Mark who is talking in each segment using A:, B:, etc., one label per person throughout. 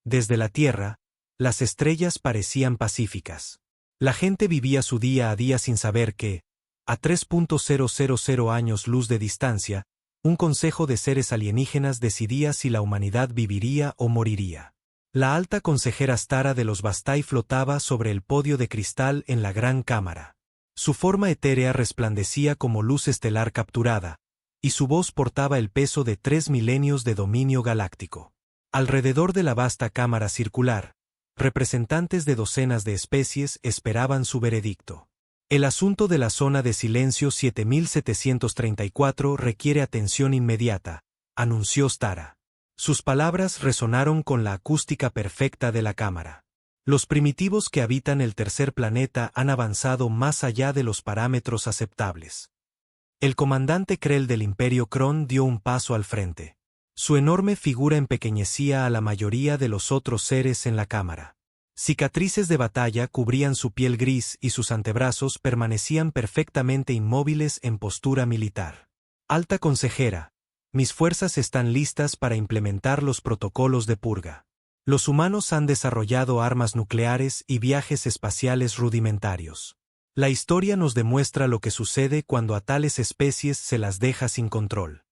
A: Desde la Tierra, las estrellas parecían pacíficas. La gente vivía su día a día sin saber que, a 3.000 años luz de distancia, un consejo de seres alienígenas decidía si la humanidad viviría o moriría. La alta consejera Stara de los Bastai flotaba sobre el podio de cristal en la gran cámara. Su forma etérea resplandecía como luz estelar capturada, y su voz portaba el peso de 3 milenios de dominio galáctico. Alrededor de la vasta cámara circular, representantes de docenas de especies esperaban su veredicto. El asunto de la zona de silencio 7734 requiere atención inmediata, anunció Stara. Sus palabras resonaron con la acústica perfecta de la cámara. Los primitivos que habitan el tercer planeta han avanzado más allá de los parámetros aceptables. El comandante Krell del Imperio Kron dio un paso al frente. Su enorme figura empequeñecía a la mayoría de los otros seres en la cámara. Cicatrices de batalla cubrían su piel gris y sus antebrazos permanecían perfectamente inmóviles en postura militar. Alta consejera, mis fuerzas están listas para implementar los protocolos de purga. Los humanos han desarrollado armas nucleares y viajes espaciales rudimentarios. La historia nos demuestra lo que sucede cuando a tales especies se las deja sin control.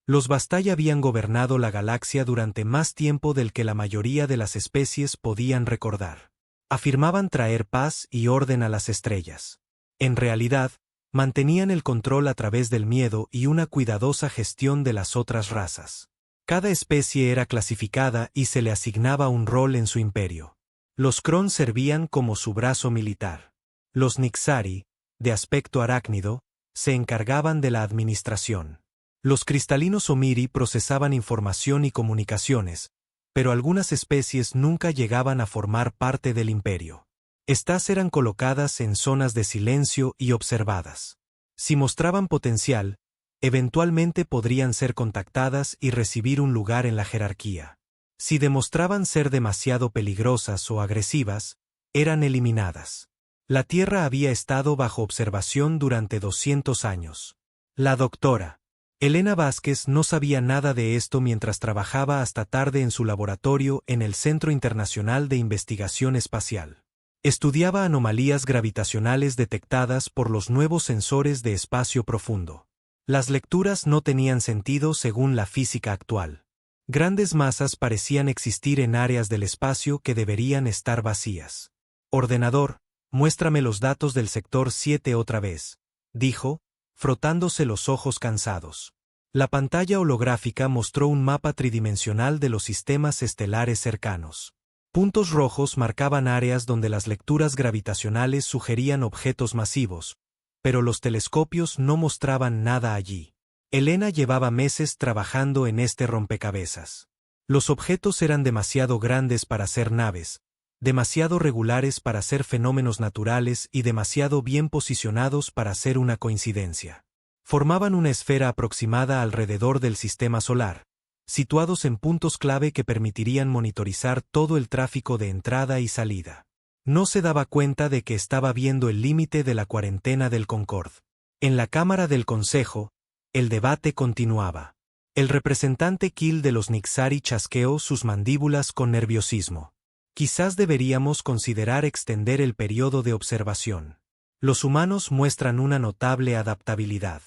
A: Los Bastai habían gobernado la galaxia durante más tiempo del que la mayoría de las especies podían recordar. Afirmaban traer paz y orden a las estrellas. En realidad, mantenían el control a través del miedo y una cuidadosa gestión de las otras razas. Cada especie era clasificada y se le asignaba un rol en su imperio. Los Kron servían como su brazo militar. Los Nixari, de aspecto arácnido, se encargaban de la administración. Los cristalinos Omiri procesaban información y comunicaciones, pero algunas especies nunca llegaban a formar parte del imperio. Estas eran colocadas en zonas de silencio y observadas. Si mostraban potencial, eventualmente podrían ser contactadas y recibir un lugar en la jerarquía. Si demostraban ser demasiado peligrosas o agresivas, eran eliminadas. La Tierra había estado bajo observación durante 200 años. La doctora Elena Vázquez no sabía nada de esto mientras trabajaba hasta tarde en su laboratorio en el Centro Internacional de Investigación Espacial. Estudiaba anomalías gravitacionales detectadas por los nuevos sensores de espacio profundo. Las lecturas no tenían sentido según la física actual. Grandes masas parecían existir en áreas del espacio que deberían estar vacías. Ordenador, muéstrame los datos del sector 7 otra vez, dijo, frotándose los ojos cansados. La pantalla holográfica mostró un mapa tridimensional de los sistemas estelares cercanos. Puntos rojos marcaban áreas donde las lecturas gravitacionales sugerían objetos masivos, pero los telescopios no mostraban nada allí. Elena llevaba meses trabajando en este rompecabezas. Los objetos eran demasiado grandes para ser naves, demasiado regulares para ser fenómenos naturales y demasiado bien posicionados para ser una coincidencia. Formaban una esfera aproximada alrededor del sistema solar, situados en puntos clave que permitirían monitorizar todo el tráfico de entrada y salida. No se daba cuenta de que estaba viendo el límite de la cuarentena del Concorde. En la Cámara del Consejo, el debate continuaba. El representante Kill de los Nixari chasqueó sus mandíbulas con nerviosismo. Quizás deberíamos considerar extender el periodo de observación. Los humanos muestran una notable adaptabilidad.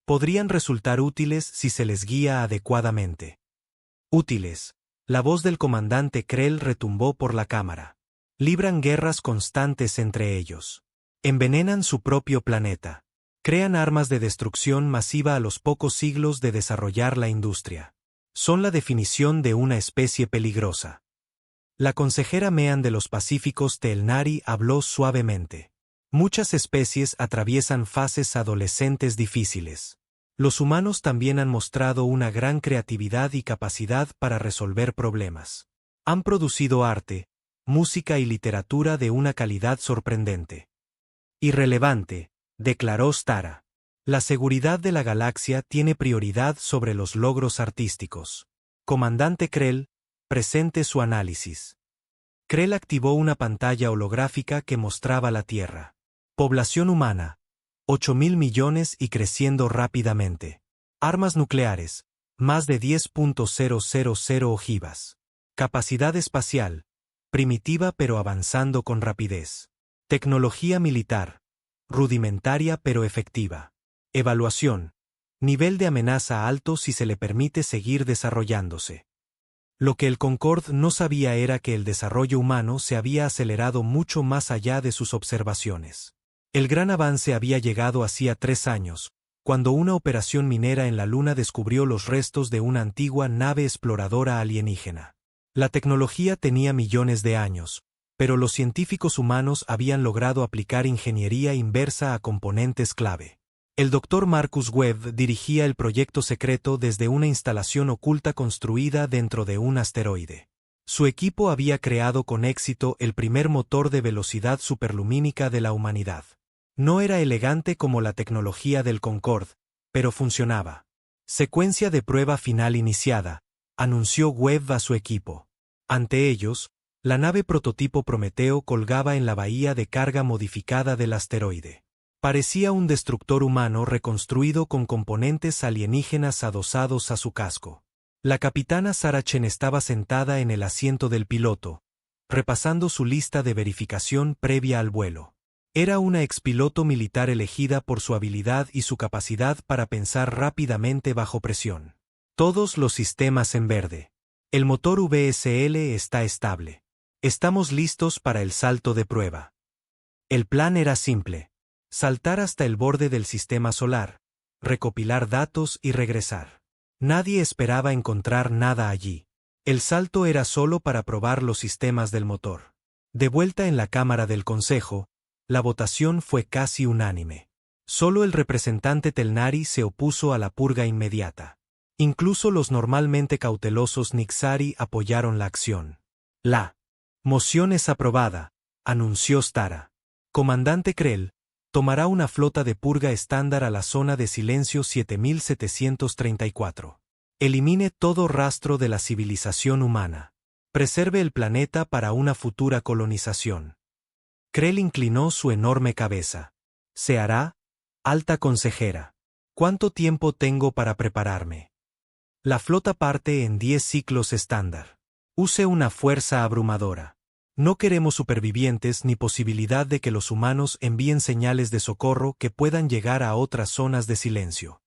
A: Podrían resultar útiles si se les guía adecuadamente. Útiles. La voz del comandante Krell retumbó por la cámara. Libran guerras constantes entre ellos. Envenenan su propio planeta. Crean armas de destrucción masiva a los pocos siglos de desarrollar la industria. Son la definición de una especie peligrosa. La consejera Mean de los Pacíficos Telnari habló suavemente. Muchas especies atraviesan fases adolescentes difíciles. Los humanos también han mostrado una gran creatividad y capacidad para resolver problemas. Han producido arte, música y literatura de una calidad sorprendente. Irrelevante, declaró Stara. La seguridad de la galaxia tiene prioridad sobre los logros artísticos. Comandante Krell, presente su análisis. Krell activó una pantalla holográfica que mostraba la Tierra. Población humana, 8.000 millones y creciendo rápidamente. Armas nucleares, más de 10.000 ojivas. Capacidad espacial. Primitiva pero avanzando con rapidez. Tecnología militar. Rudimentaria pero efectiva. Evaluación. Nivel de amenaza alto si se le permite seguir desarrollándose. Lo que el Concorde no sabía era que el desarrollo humano se había acelerado mucho más allá de sus observaciones. El gran avance había llegado hacía 3 años, cuando una operación minera en la Luna descubrió los restos de una antigua nave exploradora alienígena. La tecnología tenía millones de años, pero los científicos humanos habían logrado aplicar ingeniería inversa a componentes clave. El Dr. Marcus Webb dirigía el proyecto secreto desde una instalación oculta construida dentro de un asteroide. Su equipo había creado con éxito el primer motor de velocidad superlumínica de la humanidad. No era elegante como la tecnología del Concorde, pero funcionaba. Secuencia de prueba final iniciada, anunció Webb a su equipo. Ante ellos, la nave prototipo Prometeo colgaba en la bahía de carga modificada del asteroide. Parecía un destructor humano reconstruido con componentes alienígenas adosados a su casco. La capitana Sarah Chen estaba sentada en el asiento del piloto, repasando su lista de verificación previa al vuelo. Era una expiloto militar elegida por su habilidad y su capacidad para pensar rápidamente bajo presión. Todos los sistemas en verde. El motor VSL está estable. Estamos listos para el salto de prueba. El plan era simple. Saltar hasta el borde del sistema solar, recopilar datos y regresar. Nadie esperaba encontrar nada allí. El salto era solo para probar los sistemas del motor. De vuelta en la Cámara del Consejo, la votación fue casi unánime. Solo el representante Telnari se opuso a la purga inmediata. Incluso los normalmente cautelosos Nixari apoyaron la acción. La moción es aprobada, anunció Stara. Comandante Krell, tomará una flota de purga estándar a la zona de silencio 7734. Elimine todo rastro de la civilización humana. Preserve el planeta para una futura colonización. Krell inclinó su enorme cabeza. Se hará, alta consejera. ¿Cuánto tiempo tengo para prepararme? La flota parte en 10 ciclos estándar. Use una fuerza abrumadora. No queremos supervivientes ni posibilidad de que los humanos envíen señales de socorro que puedan llegar a otras zonas de silencio.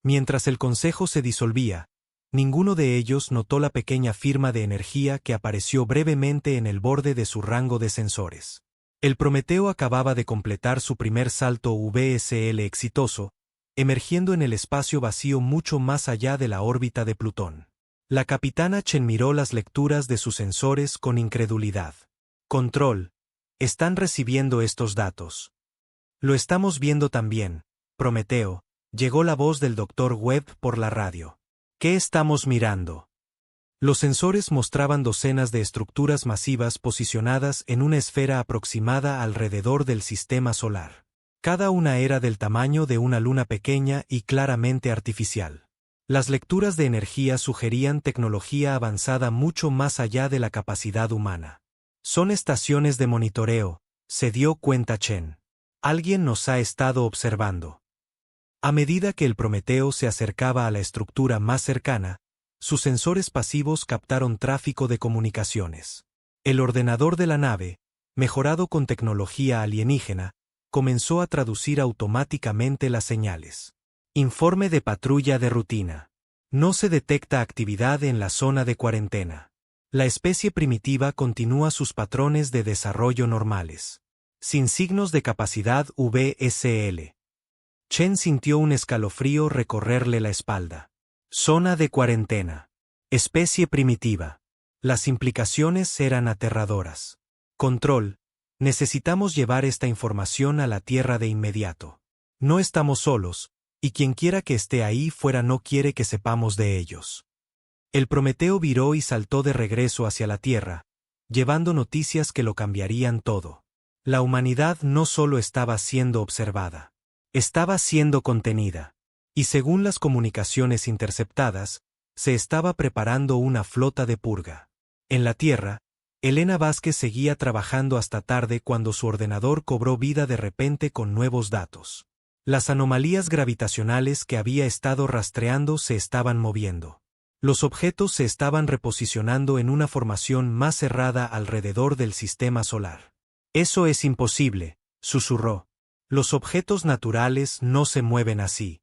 A: Mientras el consejo se disolvía, ninguno de ellos notó la pequeña firma de energía que apareció brevemente en el borde de su rango de sensores. El Prometeo acababa de completar su primer salto VSL exitoso, emergiendo en el espacio vacío mucho más allá de la órbita de Plutón. La capitana Chen miró las lecturas de sus sensores con incredulidad. Control. Están recibiendo estos datos. Lo estamos viendo también, Prometeo, llegó la voz del Dr. Webb por la radio. ¿Qué estamos mirando? Los sensores mostraban docenas de estructuras masivas posicionadas en una esfera aproximada alrededor del sistema solar. Cada una era del tamaño de una luna pequeña y claramente artificial. Las lecturas de energía sugerían tecnología avanzada mucho más allá de la capacidad humana. Son estaciones de monitoreo, se dio cuenta Chen. Alguien nos ha estado observando. A medida que el Prometeo se acercaba a la estructura más cercana, sus sensores pasivos captaron tráfico de comunicaciones. El ordenador de la nave, mejorado con tecnología alienígena, comenzó a traducir automáticamente las señales. Informe de patrulla de rutina. No se detecta actividad en la zona de cuarentena. La especie primitiva continúa sus patrones de desarrollo normales. Sin signos de capacidad VSL. Chen sintió un escalofrío recorrerle la espalda. Zona de cuarentena. Especie primitiva. Las implicaciones eran aterradoras. Control. Necesitamos llevar esta información a la Tierra de inmediato. No estamos solos. Y quienquiera que esté ahí fuera no quiere que sepamos de ellos. El Prometeo viró y saltó de regreso hacia la Tierra, llevando noticias que lo cambiarían todo. La humanidad no solo estaba siendo observada, estaba siendo contenida, y según las comunicaciones interceptadas, se estaba preparando una flota de purga. En la Tierra, Elena Vázquez seguía trabajando hasta tarde cuando su ordenador cobró vida de repente con nuevos datos. Las anomalías gravitacionales que había estado rastreando se estaban moviendo. Los objetos se estaban reposicionando en una formación más cerrada alrededor del sistema solar. Eso es imposible, susurró. Los objetos naturales no se mueven así.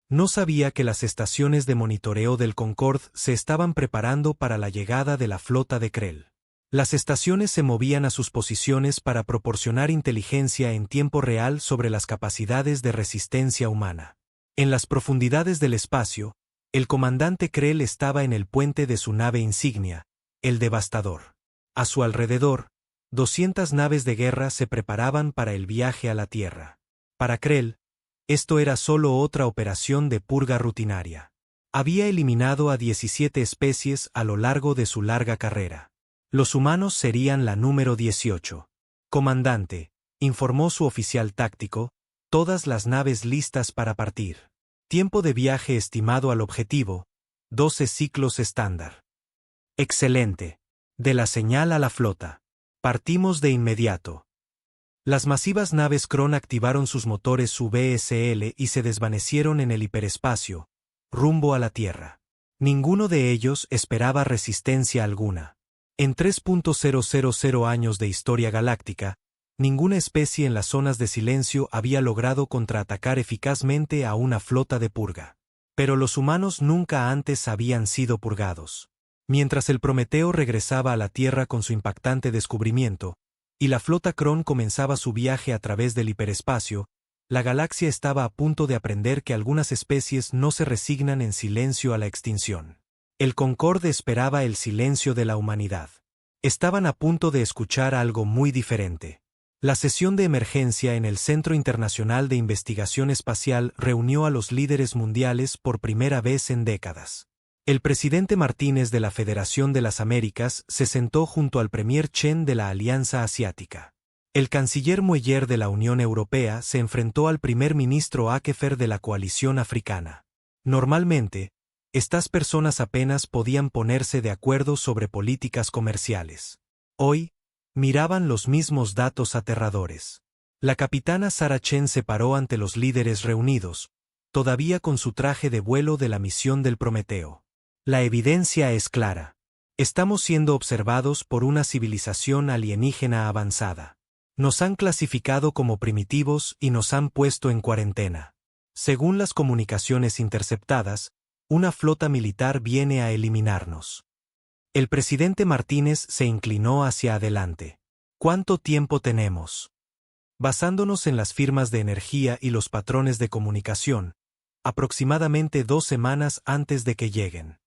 A: No sabía que las estaciones de monitoreo del Concorde se estaban preparando para la llegada de la flota de Krell. Las estaciones se movían a sus posiciones para proporcionar inteligencia en tiempo real sobre las capacidades de resistencia humana. En las profundidades del espacio, el comandante Krell estaba en el puente de su nave insignia, el Devastador. A su alrededor, 200 naves de guerra se preparaban para el viaje a la Tierra. Para Krell, esto era solo otra operación de purga rutinaria. Había eliminado a 17 especies a lo largo de su larga carrera. Los humanos serían la número 18. Comandante, informó su oficial táctico, todas las naves listas para partir. Tiempo de viaje estimado al objetivo, 12 ciclos estándar. Excelente. De la señal a la flota. Partimos de inmediato. Las masivas naves Kron activaron sus motores VSL y se desvanecieron en el hiperespacio, rumbo a la Tierra. Ninguno de ellos esperaba resistencia alguna. En 3.000 años de historia galáctica, ninguna especie en las zonas de silencio había logrado contraatacar eficazmente a una flota de purga. Pero los humanos nunca antes habían sido purgados. Mientras el Prometeo regresaba a la Tierra con su impactante descubrimiento, y la flota Kron comenzaba su viaje a través del hiperespacio, la galaxia estaba a punto de aprender que algunas especies no se resignan en silencio a la extinción. El Concorde esperaba el silencio de la humanidad. Estaban a punto de escuchar algo muy diferente. La sesión de emergencia en el Centro Internacional de Investigación Espacial reunió a los líderes mundiales por primera vez en décadas. El presidente Martínez de la Federación de las Américas se sentó junto al premier Chen de la Alianza Asiática. El canciller Mueller de la Unión Europea se enfrentó al primer ministro Akefer de la Coalición Africana. Normalmente, estas personas apenas podían ponerse de acuerdo sobre políticas comerciales. Hoy, miraban los mismos datos aterradores. La capitana Sarah Chen se paró ante los líderes reunidos, todavía con su traje de vuelo de la misión del Prometeo. La evidencia es clara. Estamos siendo observados por una civilización alienígena avanzada. Nos han clasificado como primitivos y nos han puesto en cuarentena. Según las comunicaciones interceptadas, una flota militar viene a eliminarnos. El presidente Martínez se inclinó hacia adelante. ¿Cuánto tiempo tenemos? Basándonos en las firmas de energía y los patrones de comunicación, aproximadamente 2 semanas antes de que lleguen.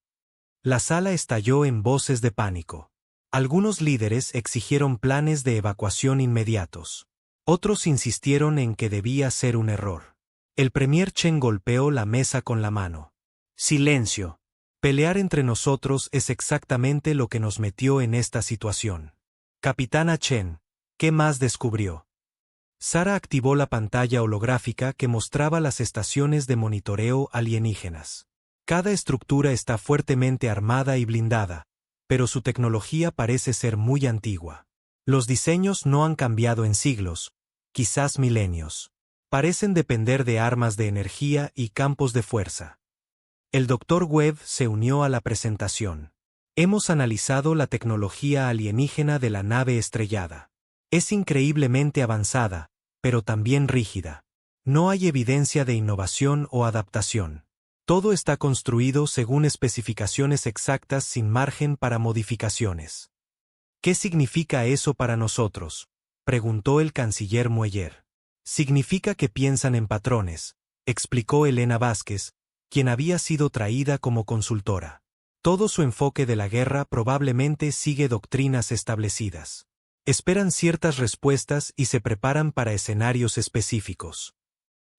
A: La sala estalló en voces de pánico. Algunos líderes exigieron planes de evacuación inmediatos. Otros insistieron en que debía ser un error. El premier Chen golpeó la mesa con la mano. Silencio. Pelear entre nosotros es exactamente lo que nos metió en esta situación. Capitana Chen, ¿qué más descubrió? Sara activó la pantalla holográfica que mostraba las estaciones de monitoreo alienígenas. Cada estructura está fuertemente armada y blindada, pero su tecnología parece ser muy antigua. Los diseños no han cambiado en siglos, quizás milenios. Parecen depender de armas de energía y campos de fuerza. El Dr. Webb se unió a la presentación. Hemos analizado la tecnología alienígena de la nave estrellada. Es increíblemente avanzada, pero también rígida. No hay evidencia de innovación o adaptación. Todo está construido según especificaciones exactas sin margen para modificaciones. ¿Qué significa eso para nosotros?, preguntó el canciller Mueller. Significa que piensan en patrones, explicó Elena Vázquez, quien había sido traída como consultora. Todo su enfoque de la guerra probablemente sigue doctrinas establecidas. Esperan ciertas respuestas y se preparan para escenarios específicos.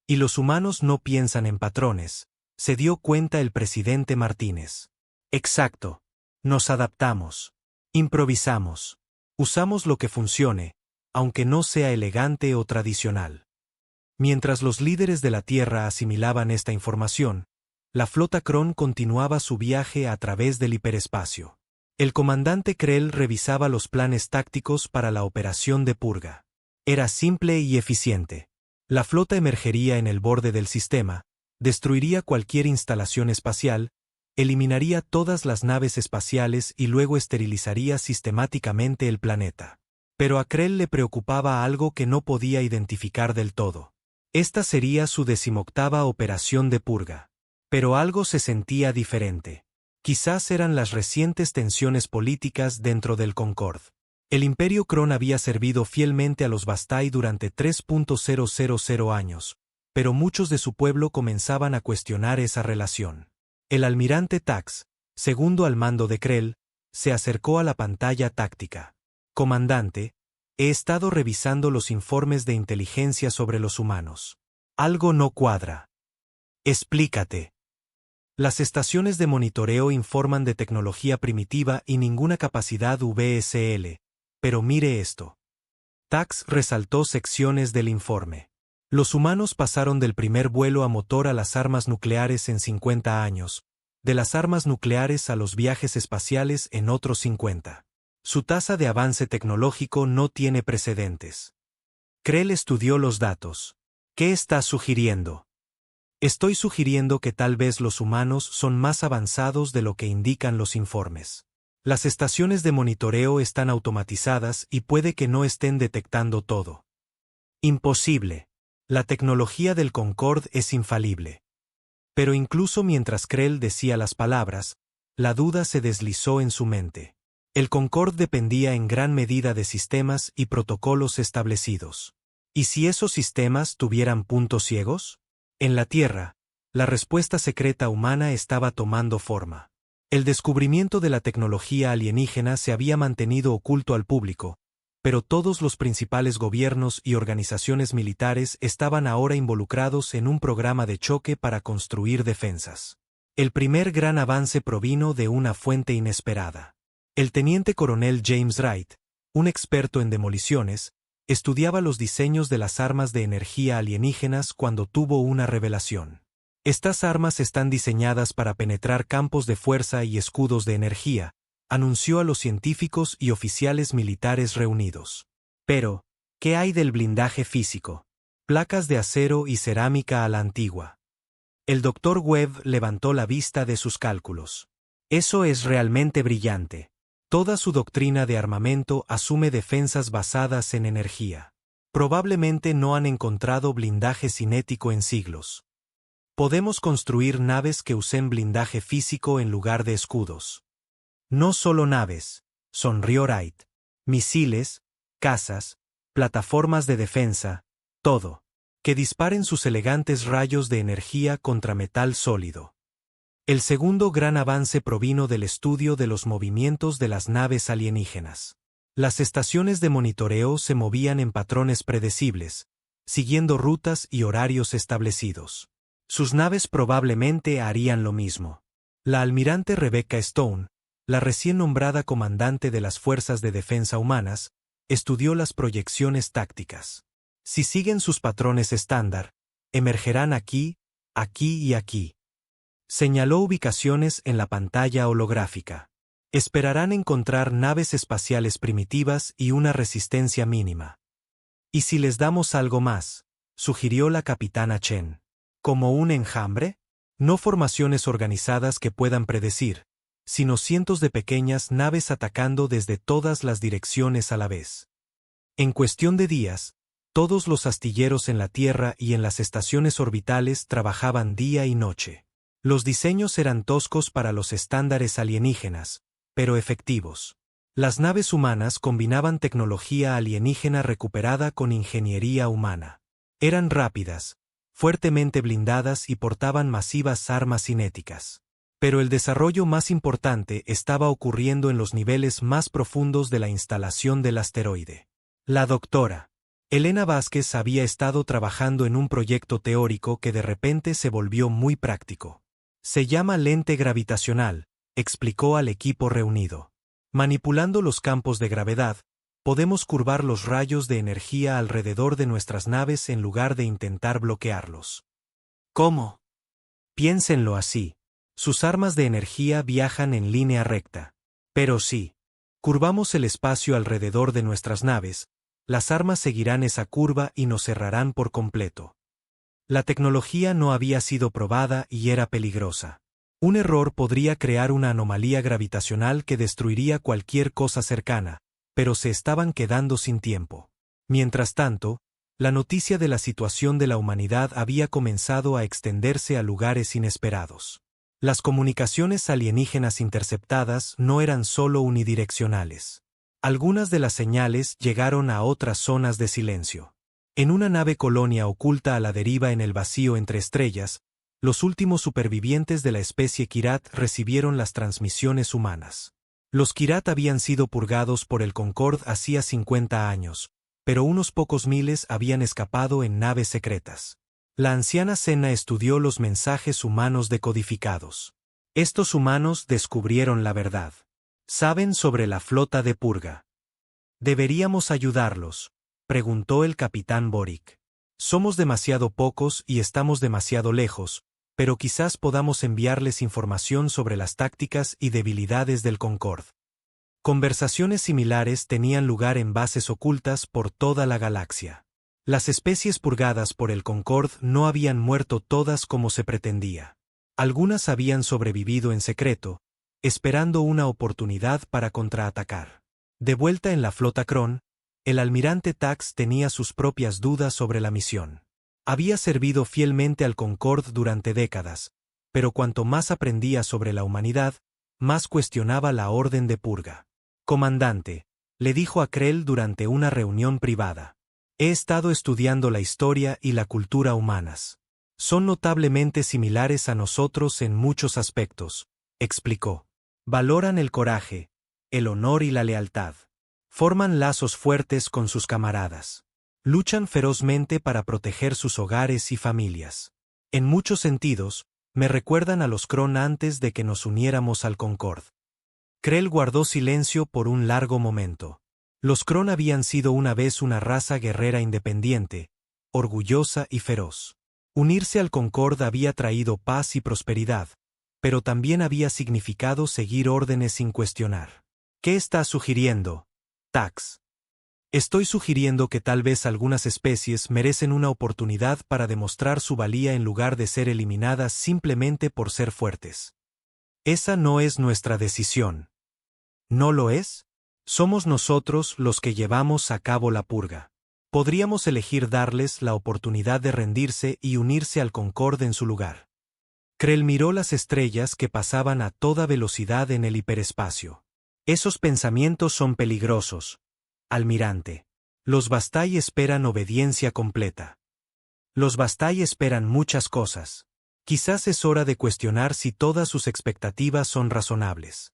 A: Y los humanos no piensan en patrones, se dio cuenta el presidente Martínez. Exacto. Nos adaptamos. Improvisamos. Usamos lo que funcione, aunque no sea elegante o tradicional. Mientras los líderes de la Tierra asimilaban esta información, la flota Kron continuaba su viaje a través del hiperespacio. El comandante Krell revisaba los planes tácticos para la operación de purga. Era simple y eficiente. La flota emergería en el borde del sistema, destruiría cualquier instalación espacial, eliminaría todas las naves espaciales y luego esterilizaría sistemáticamente el planeta. Pero a Krell le preocupaba algo que no podía identificar del todo. Esta sería su 18ª operación de purga. Pero algo se sentía diferente. Quizás eran las recientes tensiones políticas dentro del Concorde. El Imperio Kron había servido fielmente a los Bastai durante 3.000 años, pero muchos de su pueblo comenzaban a cuestionar esa relación. El almirante Tax, segundo al mando de Krell, se acercó a la pantalla táctica. Comandante, he estado revisando los informes de inteligencia sobre los humanos. Algo no cuadra. Explícate. Las estaciones de monitoreo informan de tecnología primitiva y ninguna capacidad VSL, pero mire esto. Tax resaltó secciones del informe. Los humanos pasaron del primer vuelo a motor a las armas nucleares en 50 años, de las armas nucleares a los viajes espaciales en otros 50. Su tasa de avance tecnológico no tiene precedentes. Krell estudió los datos. ¿Qué está sugiriendo? Estoy sugiriendo que tal vez los humanos son más avanzados de lo que indican los informes. Las estaciones de monitoreo están automatizadas y puede que no estén detectando todo. Imposible. La tecnología del Concorde es infalible. Pero incluso mientras Krell decía las palabras, la duda se deslizó en su mente. El Concorde dependía en gran medida de sistemas y protocolos establecidos. ¿Y si esos sistemas tuvieran puntos ciegos? En la Tierra, la respuesta secreta humana estaba tomando forma. El descubrimiento de la tecnología alienígena se había mantenido oculto al público, pero todos los principales gobiernos y organizaciones militares estaban ahora involucrados en un programa de choque para construir defensas. El primer gran avance provino de una fuente inesperada. El teniente coronel James Wright, un experto en demoliciones, estudiaba los diseños de las armas de energía alienígenas cuando tuvo una revelación. Estas armas están diseñadas para penetrar campos de fuerza y escudos de energía, anunció a los científicos y oficiales militares reunidos. Pero, ¿qué hay del blindaje físico? Placas de acero y cerámica a la antigua. El Dr. Webb levantó la vista de sus cálculos. Eso es realmente brillante. Toda su doctrina de armamento asume defensas basadas en energía. Probablemente no han encontrado blindaje cinético en siglos. Podemos construir naves que usen blindaje físico en lugar de escudos. No solo naves, sonrió Wright. Misiles, cazas, plataformas de defensa, todo. Que disparen sus elegantes rayos de energía contra metal sólido. El segundo gran avance provino del estudio de los movimientos de las naves alienígenas. Las estaciones de monitoreo se movían en patrones predecibles, siguiendo rutas y horarios establecidos. Sus naves probablemente harían lo mismo. La almirante Rebecca Stone, la recién nombrada comandante de las Fuerzas de Defensa Humanas, estudió las proyecciones tácticas. Si siguen sus patrones estándar, emergerán aquí, aquí y aquí. Señaló ubicaciones en la pantalla holográfica. Esperarán encontrar naves espaciales primitivas y una resistencia mínima. ¿Y si les damos algo más?, sugirió la capitana Chen. ¿Como un enjambre? No formaciones organizadas que puedan predecir, sino cientos de pequeñas naves atacando desde todas las direcciones a la vez. En cuestión de días, todos los astilleros en la Tierra y en las estaciones orbitales trabajaban día y noche. Los diseños eran toscos para los estándares alienígenas, pero efectivos. Las naves humanas combinaban tecnología alienígena recuperada con ingeniería humana. Eran rápidas, fuertemente blindadas y portaban masivas armas cinéticas. Pero el desarrollo más importante estaba ocurriendo en los niveles más profundos de la instalación del asteroide. La doctora Elena Vázquez había estado trabajando en un proyecto teórico que de repente se volvió muy práctico. Se llama lente gravitacional, explicó al equipo reunido. Manipulando los campos de gravedad, podemos curvar los rayos de energía alrededor de nuestras naves en lugar de intentar bloquearlos. ¿Cómo? Piénsenlo así. Sus armas de energía viajan en línea recta. Pero si curvamos el espacio alrededor de nuestras naves, las armas seguirán esa curva y nos cerrarán por completo. La tecnología no había sido probada y era peligrosa. Un error podría crear una anomalía gravitacional que destruiría cualquier cosa cercana, pero se estaban quedando sin tiempo. Mientras tanto, la noticia de la situación de la humanidad había comenzado a extenderse a lugares inesperados. Las comunicaciones alienígenas interceptadas no eran solo unidireccionales. Algunas de las señales llegaron a otras zonas de silencio. En una nave colonia oculta a la deriva en el vacío entre estrellas, los últimos supervivientes de la especie Kirat recibieron las transmisiones humanas. Los Kirat habían sido purgados por el Concorde hacía 50 años, pero unos pocos miles habían escapado en naves secretas. La anciana Senna estudió los mensajes humanos decodificados. Estos humanos descubrieron la verdad. Saben sobre la flota de purga. ¿Deberíamos ayudarlos?, preguntó el capitán Boric. Somos demasiado pocos y estamos demasiado lejos, pero quizás podamos enviarles información sobre las tácticas y debilidades del Concorde. Conversaciones similares tenían lugar en bases ocultas por toda la galaxia. Las especies purgadas por el Concorde no habían muerto todas como se pretendía. Algunas habían sobrevivido en secreto, esperando una oportunidad para contraatacar. De vuelta en la flota Kron, el almirante Tax tenía sus propias dudas sobre la misión. Había servido fielmente al Concorde durante décadas, pero cuanto más aprendía sobre la humanidad, más cuestionaba la orden de purga. Comandante, le dijo a Krell durante una reunión privada. He estado estudiando la historia y la cultura humanas. Son notablemente similares a nosotros en muchos aspectos, explicó. Valoran el coraje, el honor y la lealtad. Forman lazos fuertes con sus camaradas. Luchan ferozmente para proteger sus hogares y familias. En muchos sentidos, me recuerdan a los Kron antes de que nos uniéramos al Concorde. Krell guardó silencio por un largo momento. Los Kron habían sido una vez una raza guerrera independiente, orgullosa y feroz. Unirse al Concorde había traído paz y prosperidad, pero también había significado seguir órdenes sin cuestionar. ¿Qué estás sugiriendo, Tax? Estoy sugiriendo que tal vez algunas especies merecen una oportunidad para demostrar su valía en lugar de ser eliminadas simplemente por ser fuertes. Esa no es nuestra decisión. ¿No lo es? Somos nosotros los que llevamos a cabo la purga. Podríamos elegir darles la oportunidad de rendirse y unirse al Concorde en su lugar. Krell miró las estrellas que pasaban a toda velocidad en el hiperespacio. Esos pensamientos son peligrosos, almirante. Los Bastai esperan obediencia completa. Los Bastai esperan muchas cosas. Quizás es hora de cuestionar si todas sus expectativas son razonables.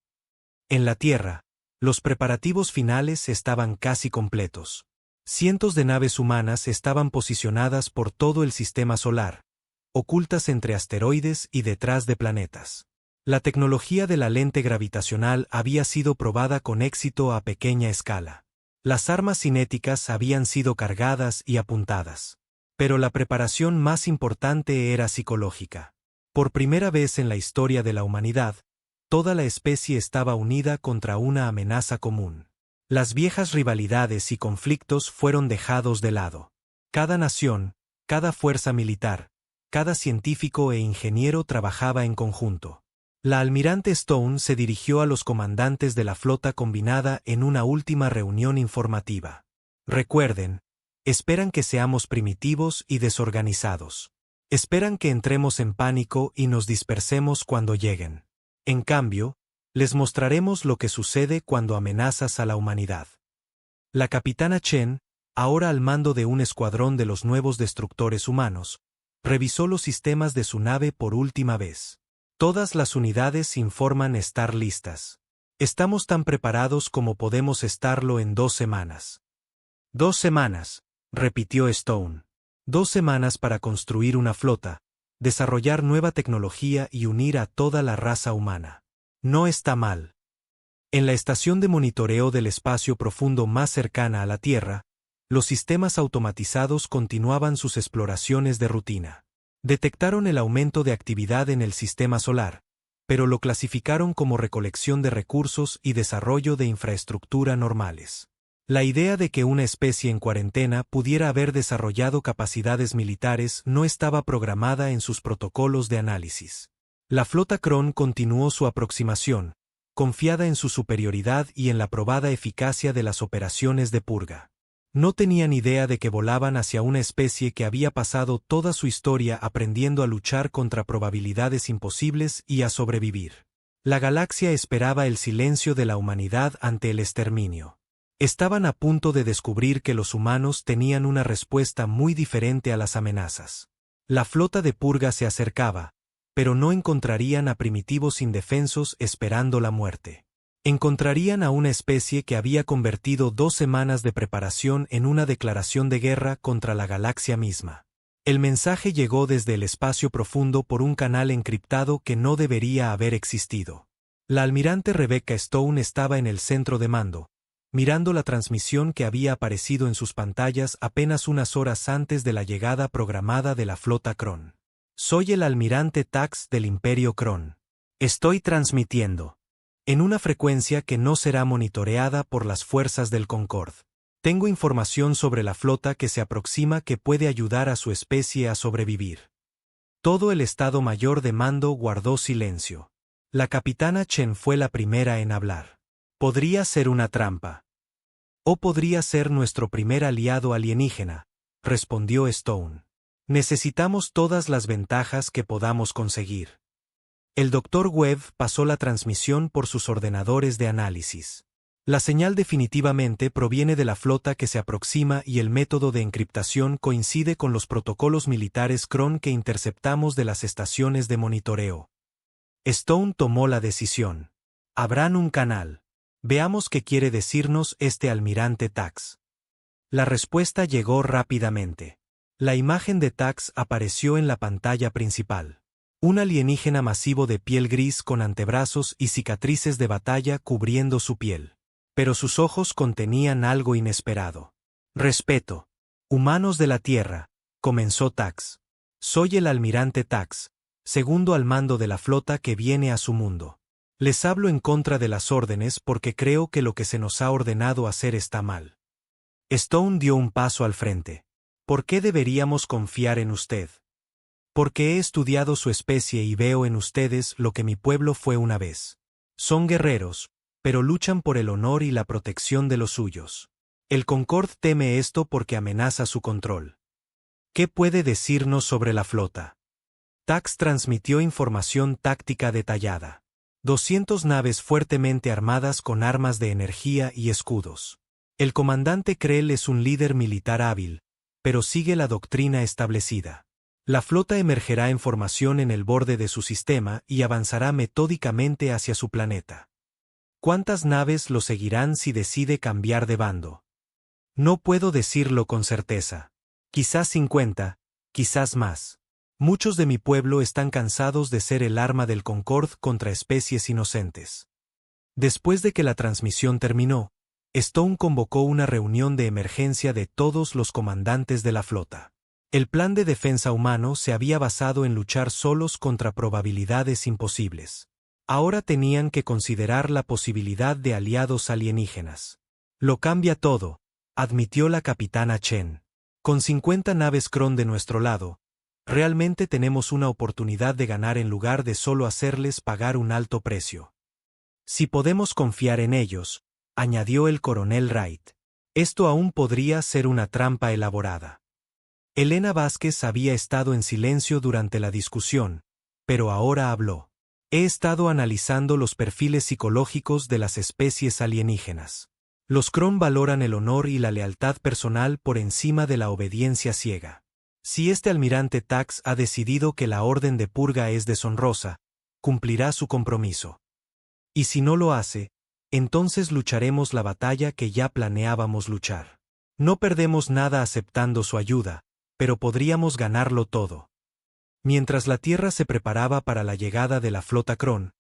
A: En la Tierra, los preparativos finales estaban casi completos. Cientos de naves humanas estaban posicionadas por todo el sistema solar, ocultas entre asteroides y detrás de planetas. La tecnología de la lente gravitacional había sido probada con éxito a pequeña escala. Las armas cinéticas habían sido cargadas y apuntadas. Pero la preparación más importante era psicológica. Por primera vez en la historia de la humanidad, toda la especie estaba unida contra una amenaza común. Las viejas rivalidades y conflictos fueron dejados de lado. Cada nación, cada fuerza militar, cada científico e ingeniero trabajaba en conjunto. La almirante Stone se dirigió a los comandantes de la flota combinada en una última reunión informativa. Recuerden, esperan que seamos primitivos y desorganizados. Esperan que entremos en pánico y nos dispersemos cuando lleguen. En cambio, les mostraremos lo que sucede cuando amenazas a la humanidad. La capitana Chen, ahora al mando de un escuadrón de los nuevos destructores humanos, revisó los sistemas de su nave por última vez. Todas las unidades informan estar listas. Estamos tan preparados como podemos estarlo en 2 semanas. 2 semanas, repitió Stone. 2 semanas para construir una flota, desarrollar nueva tecnología y unir a toda la raza humana. No está mal. En la estación de monitoreo del espacio profundo más cercana a la Tierra, los sistemas automatizados continuaban sus exploraciones de rutina. Detectaron el aumento de actividad en el sistema solar, pero lo clasificaron como recolección de recursos y desarrollo de infraestructura normales. La idea de que una especie en cuarentena pudiera haber desarrollado capacidades militares no estaba programada en sus protocolos de análisis. La flota Kron continuó su aproximación, confiada en su superioridad y en la probada eficacia de las operaciones de purga. No tenían idea de que volaban hacia una especie que había pasado toda su historia aprendiendo a luchar contra probabilidades imposibles y a sobrevivir. La galaxia esperaba el silencio de la humanidad ante el exterminio. Estaban a punto de descubrir que los humanos tenían una respuesta muy diferente a las amenazas. La flota de purga se acercaba, pero no encontrarían a primitivos indefensos esperando la muerte. Encontrarían a una especie que había convertido 2 semanas de preparación en una declaración de guerra contra la galaxia misma. El mensaje llegó desde el espacio profundo por un canal encriptado que no debería haber existido. La almirante Rebecca Stone estaba en el centro de mando, mirando la transmisión que había aparecido en sus pantallas apenas unas horas antes de la llegada programada de la flota Kron. Soy el almirante Tax del Imperio Kron. Estoy transmitiendo en una frecuencia que no será monitoreada por las fuerzas del Concord. Tengo información sobre la flota que se aproxima que puede ayudar a su especie a sobrevivir. Todo el Estado Mayor de Mando guardó silencio. La capitana Chen fue la primera en hablar. Podría ser una trampa. O podría ser nuestro primer aliado alienígena, respondió Stone. Necesitamos todas las ventajas que podamos conseguir. El Dr. Webb pasó la transmisión por sus ordenadores de análisis. La señal definitivamente proviene de la flota que se aproxima y el método de encriptación coincide con los protocolos militares Kron que interceptamos de las estaciones de monitoreo. Stone tomó la decisión. Abran un canal. Veamos qué quiere decirnos este almirante Tax. La respuesta llegó rápidamente. La imagen de Tax apareció en la pantalla principal. Un alienígena masivo de piel gris con antebrazos y cicatrices de batalla cubriendo su piel. Pero sus ojos contenían algo inesperado. Respeto. Humanos de la Tierra, comenzó Tax. Soy el almirante Tax, segundo al mando de la flota que viene a su mundo. Les hablo en contra de las órdenes porque creo que lo que se nos ha ordenado hacer está mal. Stone dio un paso al frente. ¿Por qué deberíamos confiar en usted? Porque he estudiado su especie y veo en ustedes lo que mi pueblo fue una vez. Son guerreros, pero luchan por el honor y la protección de los suyos. El Concord teme esto porque amenaza su control. ¿Qué puede decirnos sobre la flota? Tax transmitió información táctica detallada. 200 naves fuertemente armadas con armas de energía y escudos. El comandante Krell es un líder militar hábil, pero sigue la doctrina establecida. La flota emergerá en formación en el borde de su sistema y avanzará metódicamente hacia su planeta. ¿Cuántas naves lo seguirán si decide cambiar de bando? No puedo decirlo con certeza. Quizás 50, quizás más. Muchos de mi pueblo están cansados de ser el arma del Concord contra especies inocentes. Después de que la transmisión terminó, Stone convocó una reunión de emergencia de todos los comandantes de la flota. El plan de defensa humano se había basado en luchar solos contra probabilidades imposibles. Ahora tenían que considerar la posibilidad de aliados alienígenas. Lo cambia todo, admitió la capitana Chen. Con 50 naves Kron de nuestro lado, realmente tenemos una oportunidad de ganar en lugar de solo hacerles pagar un alto precio. Si podemos confiar en ellos, añadió el coronel Wright. Esto aún podría ser una trampa elaborada. Elena Vázquez había estado en silencio durante la discusión, pero ahora habló. He estado analizando los perfiles psicológicos de las especies alienígenas. Los Kron valoran el honor y la lealtad personal por encima de la obediencia ciega. Si este almirante Tax ha decidido que la orden de purga es deshonrosa, cumplirá su compromiso. Y si no lo hace, entonces lucharemos la batalla que ya planeábamos luchar. No perdemos nada aceptando su ayuda, pero podríamos ganarlo todo. Mientras la Tierra se preparaba para la llegada de la flota Kron,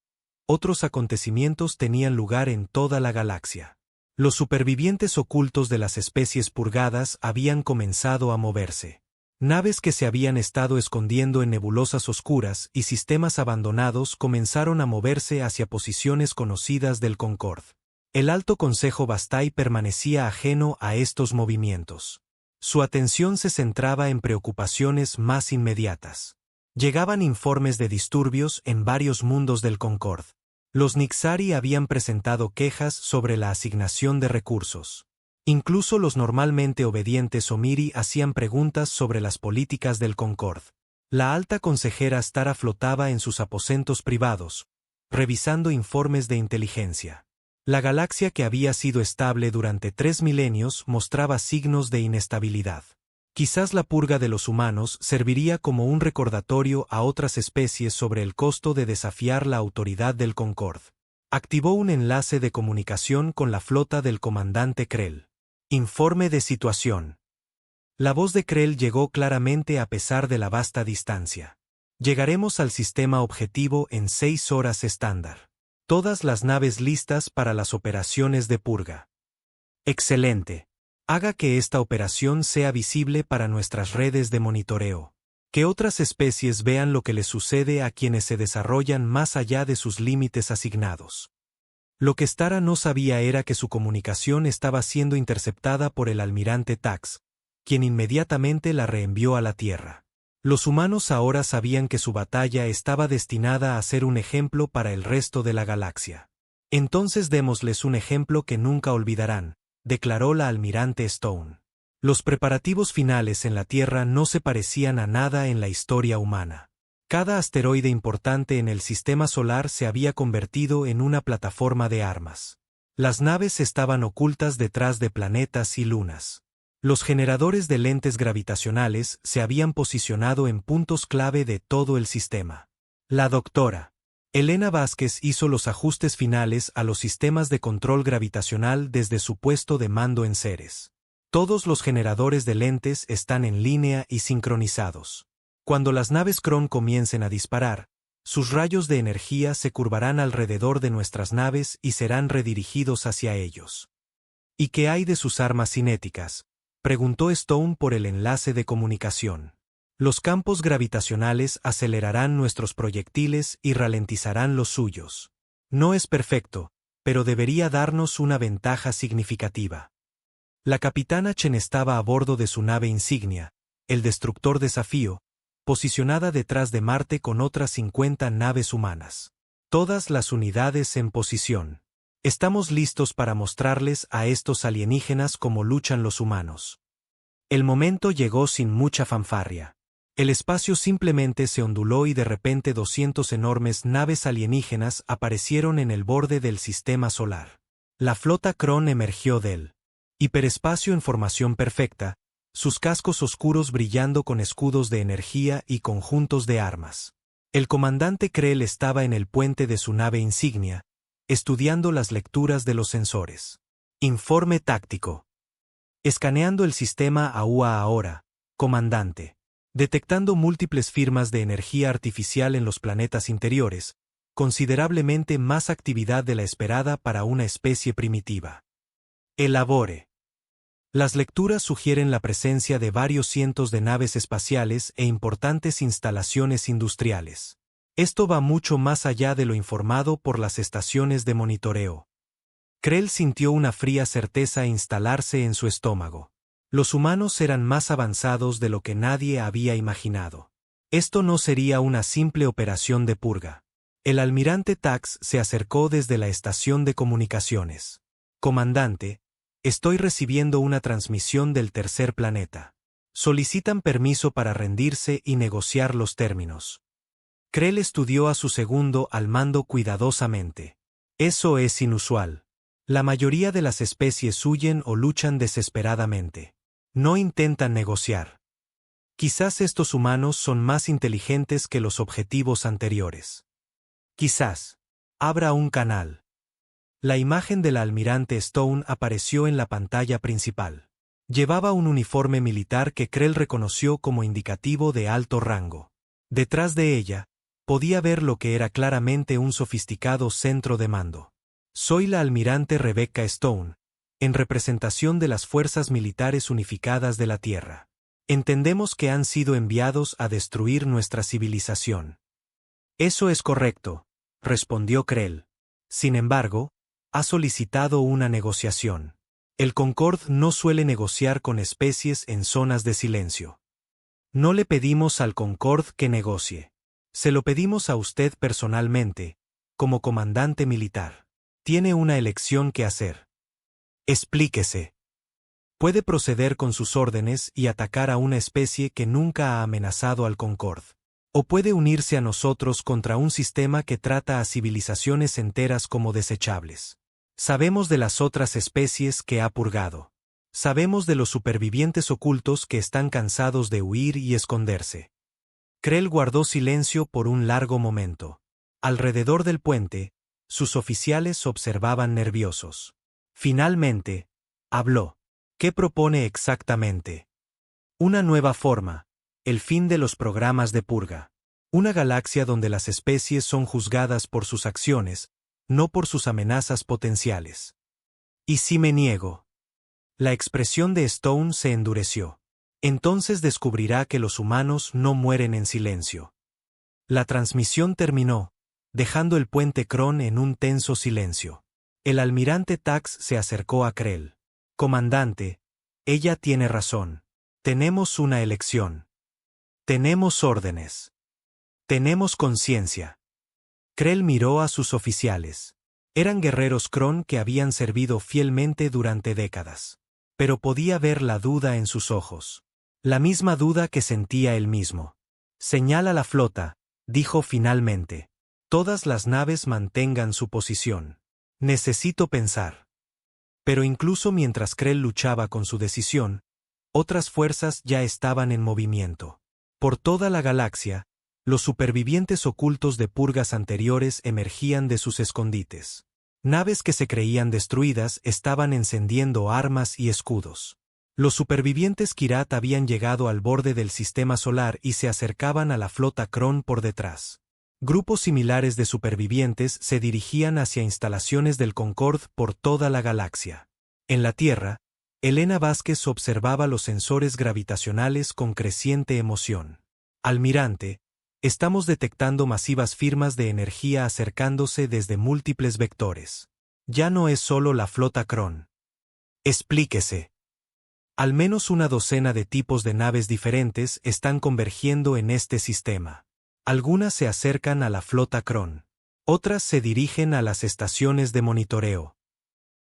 A: otros acontecimientos tenían lugar en toda la galaxia. Los supervivientes ocultos de las especies purgadas habían comenzado a moverse. Naves que se habían estado escondiendo en nebulosas oscuras y sistemas abandonados comenzaron a moverse hacia posiciones conocidas del Concord. El Alto Consejo Bastai permanecía ajeno a estos movimientos. Su atención se centraba en preocupaciones más inmediatas. Llegaban informes de disturbios en varios mundos del Concord. Los Nixari habían presentado quejas sobre la asignación de recursos. Incluso los normalmente obedientes Omiri hacían preguntas sobre las políticas del Concord. La alta consejera Stara flotaba en sus aposentos privados, revisando informes de inteligencia. La galaxia que había sido estable durante 3 milenios mostraba signos de inestabilidad. Quizás la purga de los humanos serviría como un recordatorio a otras especies sobre el costo de desafiar la autoridad del Concord. Activó un enlace de comunicación con la flota del comandante Krell. Informe de situación. La voz de Krell llegó claramente a pesar de la vasta distancia. Llegaremos al sistema objetivo en 6 horas estándar. Todas las naves listas para las operaciones de purga. Excelente. Haga que esta operación sea visible para nuestras redes de monitoreo. Que otras especies vean lo que les sucede a quienes se desarrollan más allá de sus límites asignados. Lo que Stara no sabía era que su comunicación estaba siendo interceptada por el almirante Tax, quien inmediatamente la reenvió a la Tierra. Los humanos ahora sabían que su batalla estaba destinada a ser un ejemplo para el resto de la galaxia. Entonces démosles un ejemplo que nunca olvidarán, declaró la almirante Stone. Los preparativos finales en la Tierra no se parecían a nada en la historia humana. Cada asteroide importante en el sistema solar se había convertido en una plataforma de armas. Las naves estaban ocultas detrás de planetas y lunas. Los generadores de lentes gravitacionales se habían posicionado en puntos clave de todo el sistema. La doctora Elena Vázquez hizo los ajustes finales a los sistemas de control gravitacional desde su puesto de mando en Ceres. Todos los generadores de lentes están en línea y sincronizados. Cuando las naves Kron comiencen a disparar, sus rayos de energía se curvarán alrededor de nuestras naves y serán redirigidos hacia ellos. ¿Y qué hay de sus armas cinéticas?, preguntó Stone por el enlace de comunicación. Los campos gravitacionales acelerarán nuestros proyectiles y ralentizarán los suyos. No es perfecto, pero debería darnos una ventaja significativa. La capitana Chen estaba a bordo de su nave insignia, el destructor Desafío, posicionada detrás de Marte con otras 50 naves humanas. Todas las unidades en posición. Estamos listos para mostrarles a estos alienígenas cómo luchan los humanos. El momento llegó sin mucha fanfarria. El espacio simplemente se onduló y de repente 200 enormes naves alienígenas aparecieron en el borde del sistema solar. La flota Kron emergió del hiperespacio en formación perfecta, sus cascos oscuros brillando con escudos de energía y conjuntos de armas. El comandante Krell estaba en el puente de su nave insignia, estudiando las lecturas de los sensores. Informe táctico. Escaneando el sistema AUA ahora, comandante. Detectando múltiples firmas de energía artificial en los planetas interiores, considerablemente más actividad de la esperada para una especie primitiva. Elabore. Las lecturas sugieren la presencia de varios cientos de naves espaciales e importantes instalaciones industriales. Esto va mucho más allá de lo informado por las estaciones de monitoreo. Krell sintió una fría certeza instalarse en su estómago. Los humanos eran más avanzados de lo que nadie había imaginado. Esto no sería una simple operación de purga. El almirante Tax se acercó desde la estación de comunicaciones. Comandante, estoy recibiendo una transmisión del tercer planeta. Solicitan permiso para rendirse y negociar los términos. Krell estudió a su segundo al mando cuidadosamente. Eso es inusual. La mayoría de las especies huyen o luchan desesperadamente. No intentan negociar. Quizás estos humanos son más inteligentes que los objetivos anteriores. Quizás. Abra un canal. La imagen del almirante Stone apareció en la pantalla principal. Llevaba un uniforme militar que Krell reconoció como indicativo de alto rango. Detrás de ella, podía ver lo que era claramente un sofisticado centro de mando. Soy la almirante Rebecca Stone, en representación de las Fuerzas Militares Unificadas de la Tierra. Entendemos que han sido enviados a destruir nuestra civilización. Eso es correcto, respondió Krell. Sin embargo, ha solicitado una negociación. El Concord no suele negociar con especies en zonas de silencio. No le pedimos al Concord que negocie. Se lo pedimos a usted personalmente, como comandante militar. Tiene una elección que hacer. Explíquese. Puede proceder con sus órdenes y atacar a una especie que nunca ha amenazado al Concorde. O puede unirse a nosotros contra un sistema que trata a civilizaciones enteras como desechables. Sabemos de las otras especies que ha purgado. Sabemos de los supervivientes ocultos que están cansados de huir y esconderse. Krell guardó silencio por un largo momento. Alrededor del puente, sus oficiales observaban nerviosos. Finalmente, habló. ¿Qué propone exactamente? Una nueva forma. El fin de los programas de purga. Una galaxia donde las especies son juzgadas por sus acciones, no por sus amenazas potenciales. ¿Y si me niego? La expresión de Stone se endureció. Entonces descubrirá que los humanos no mueren en silencio. La transmisión terminó, dejando el puente Kron en un tenso silencio. El almirante Tax se acercó a Krell. Comandante, ella tiene razón. Tenemos una elección. Tenemos órdenes. Tenemos conciencia. Krell miró a sus oficiales. Eran guerreros Kron que habían servido fielmente durante décadas. Pero podía ver la duda en sus ojos. La misma duda que sentía él mismo. Señala la flota, dijo finalmente. Todas las naves mantengan su posición. Necesito pensar. Pero incluso mientras Krell luchaba con su decisión, otras fuerzas ya estaban en movimiento. Por toda la galaxia, los supervivientes ocultos de purgas anteriores emergían de sus escondites. Naves que se creían destruidas estaban encendiendo armas y escudos. Los supervivientes Kirat habían llegado al borde del sistema solar y se acercaban a la flota Kron por detrás. Grupos similares de supervivientes se dirigían hacia instalaciones del Concorde por toda la galaxia. En la Tierra, Elena Vázquez observaba los sensores gravitacionales con creciente emoción. Almirante, estamos detectando masivas firmas de energía acercándose desde múltiples vectores. Ya no es solo la flota Kron. Explíquese. Al menos una docena de tipos de naves diferentes están convergiendo en este sistema. Algunas se acercan a la flota Kron. Otras se dirigen a las estaciones de monitoreo.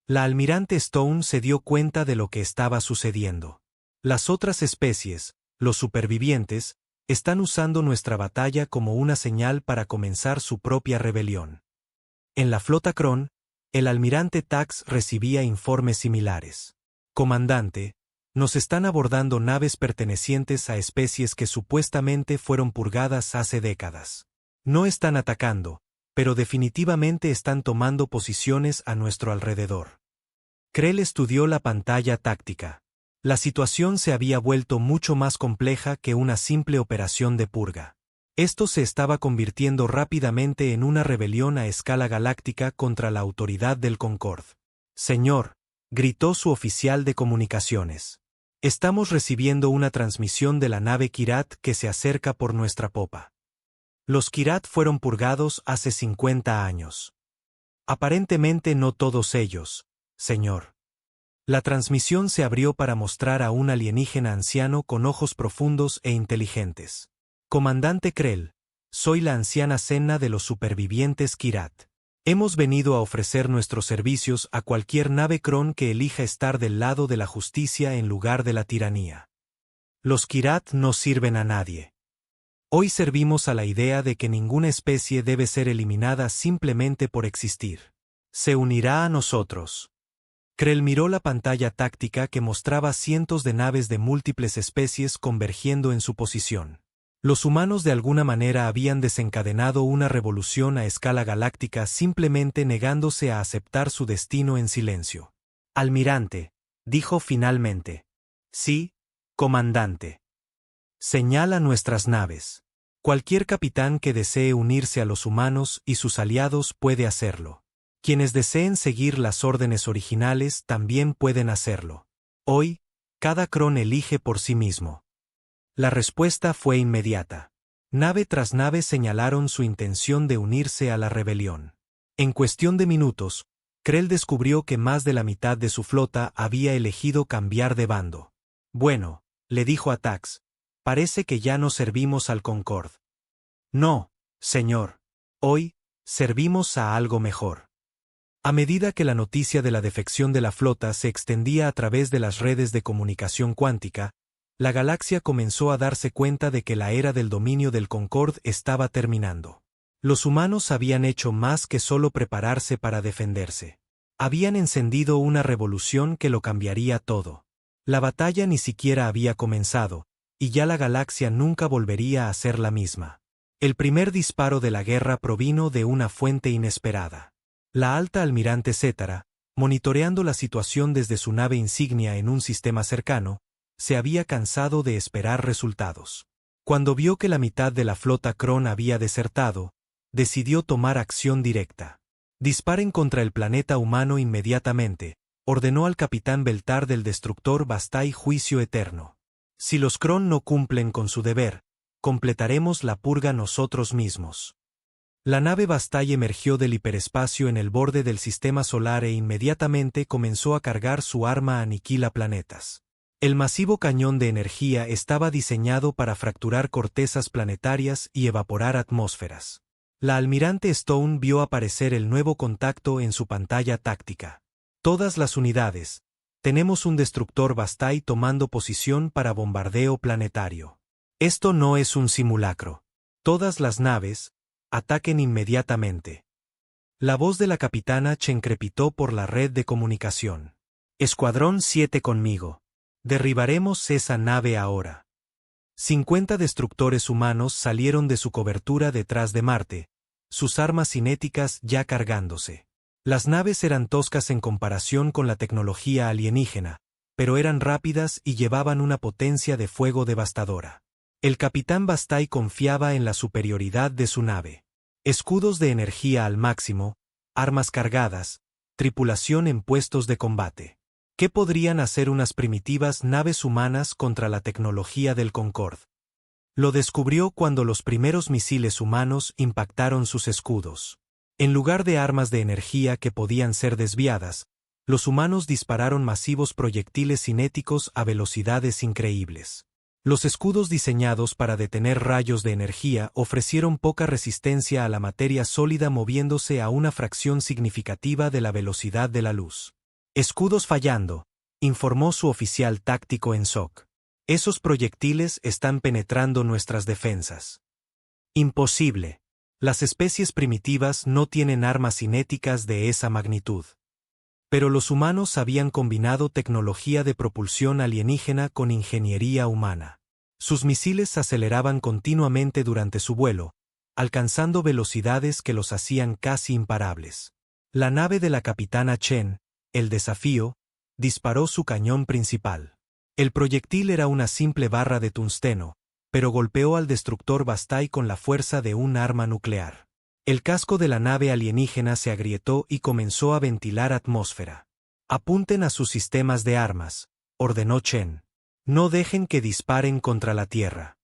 A: La almirante Stone se dio cuenta de lo que estaba sucediendo. Las otras especies, los supervivientes, están usando nuestra batalla como una señal para comenzar su propia rebelión. En la flota Kron, el almirante Tax recibía informes similares. Comandante, nos están abordando naves pertenecientes a especies que supuestamente fueron purgadas hace décadas. No están atacando, pero definitivamente están tomando posiciones a nuestro alrededor. Krell estudió la pantalla táctica. La situación se había vuelto mucho más compleja que una simple operación de purga. Esto se estaba convirtiendo rápidamente en una rebelión a escala galáctica contra la autoridad del Concorde. Señor, gritó su oficial de comunicaciones. Estamos recibiendo una transmisión de la nave Kirat que se acerca por nuestra popa. Los Kirat fueron purgados hace 50 años. Aparentemente no todos ellos, señor. La transmisión se abrió para mostrar a un alienígena anciano con ojos profundos e inteligentes. Comandante Krell, soy la anciana Senna de los supervivientes Kirat. Hemos venido a ofrecer nuestros servicios a cualquier nave Kron que elija estar del lado de la justicia en lugar de la tiranía. Los Kirat no sirven a nadie. Hoy servimos a la idea de que ninguna especie debe ser eliminada simplemente por existir. Se unirá a nosotros. Krell miró la pantalla táctica que mostraba cientos de naves de múltiples especies convergiendo en su posición. Los humanos de alguna manera habían desencadenado una revolución a escala galáctica simplemente negándose a aceptar su destino en silencio. Almirante, dijo finalmente. Sí, comandante. Señala nuestras naves. Cualquier capitán que desee unirse a los humanos y sus aliados puede hacerlo. Quienes deseen seguir las órdenes originales también pueden hacerlo. Hoy, cada Kron elige por sí mismo. La respuesta fue inmediata. Nave tras nave señalaron su intención de unirse a la rebelión. En cuestión de minutos, Krell descubrió que más de la mitad de su flota había elegido cambiar de bando. Bueno, le dijo a Tax, parece que ya no servimos al Concorde. No, Señor. Hoy, servimos a algo mejor. A medida que la noticia de la defección de la flota se extendía a través de las redes de comunicación cuántica, la galaxia comenzó a darse cuenta de que la era del dominio del Concorde estaba terminando. Los humanos habían hecho más que solo prepararse para defenderse. Habían encendido una revolución que lo cambiaría todo. La batalla ni siquiera había comenzado, y ya la galaxia nunca volvería a ser la misma. El primer disparo de la guerra provino de una fuente inesperada. La alta almirante Cetara, monitoreando la situación desde su nave insignia en un sistema cercano, se había cansado de esperar resultados. Cuando vio que la mitad de la flota Kron había desertado, decidió tomar acción directa. Disparen contra el planeta humano inmediatamente, ordenó al capitán Beltar del destructor Bastai juicio eterno. Si los Kron no cumplen con su deber, completaremos la purga nosotros mismos. La nave Bastai emergió del hiperespacio en el borde del sistema solar e inmediatamente comenzó a cargar su arma aniquila planetas. El masivo cañón de energía estaba diseñado para fracturar cortezas planetarias y evaporar atmósferas. La almirante Stone vio aparecer el nuevo contacto en su pantalla táctica. Todas las unidades. Tenemos un destructor Bastai tomando posición para bombardeo planetario. Esto no es un simulacro. Todas las naves, ataquen inmediatamente. La voz de la capitana Chen crepitó por la red de comunicación. Escuadrón 7 conmigo. Derribaremos esa nave ahora. 50 destructores humanos salieron de su cobertura detrás de Marte, sus armas cinéticas ya cargándose. Las naves eran toscas en comparación con la tecnología alienígena, pero eran rápidas y llevaban una potencia de fuego devastadora. El capitán Bastai confiaba en la superioridad de su nave. Escudos de energía al máximo, armas cargadas, tripulación en puestos de combate. ¿Qué podrían hacer unas primitivas naves humanas contra la tecnología del Concorde? Lo descubrió cuando los primeros misiles humanos impactaron sus escudos. En lugar de armas de energía que podían ser desviadas, los humanos dispararon masivos proyectiles cinéticos a velocidades increíbles. Los escudos diseñados para detener rayos de energía ofrecieron poca resistencia a la materia sólida moviéndose a una fracción significativa de la velocidad de la luz. Escudos fallando, informó su oficial táctico en SOC. Esos proyectiles están penetrando nuestras defensas. Imposible. Las especies primitivas no tienen armas cinéticas de esa magnitud. Pero los humanos habían combinado tecnología de propulsión alienígena con ingeniería humana. Sus misiles aceleraban continuamente durante su vuelo, alcanzando velocidades que los hacían casi imparables. La nave de la capitana Chen, el Desafío, disparó su cañón principal. El proyectil era una simple barra de tungsteno, pero golpeó al destructor Bastai con la fuerza de un arma nuclear. El casco de la nave alienígena se agrietó y comenzó a ventilar atmósfera. Apunten a sus sistemas de armas, ordenó Chen. No dejen que disparen contra la Tierra.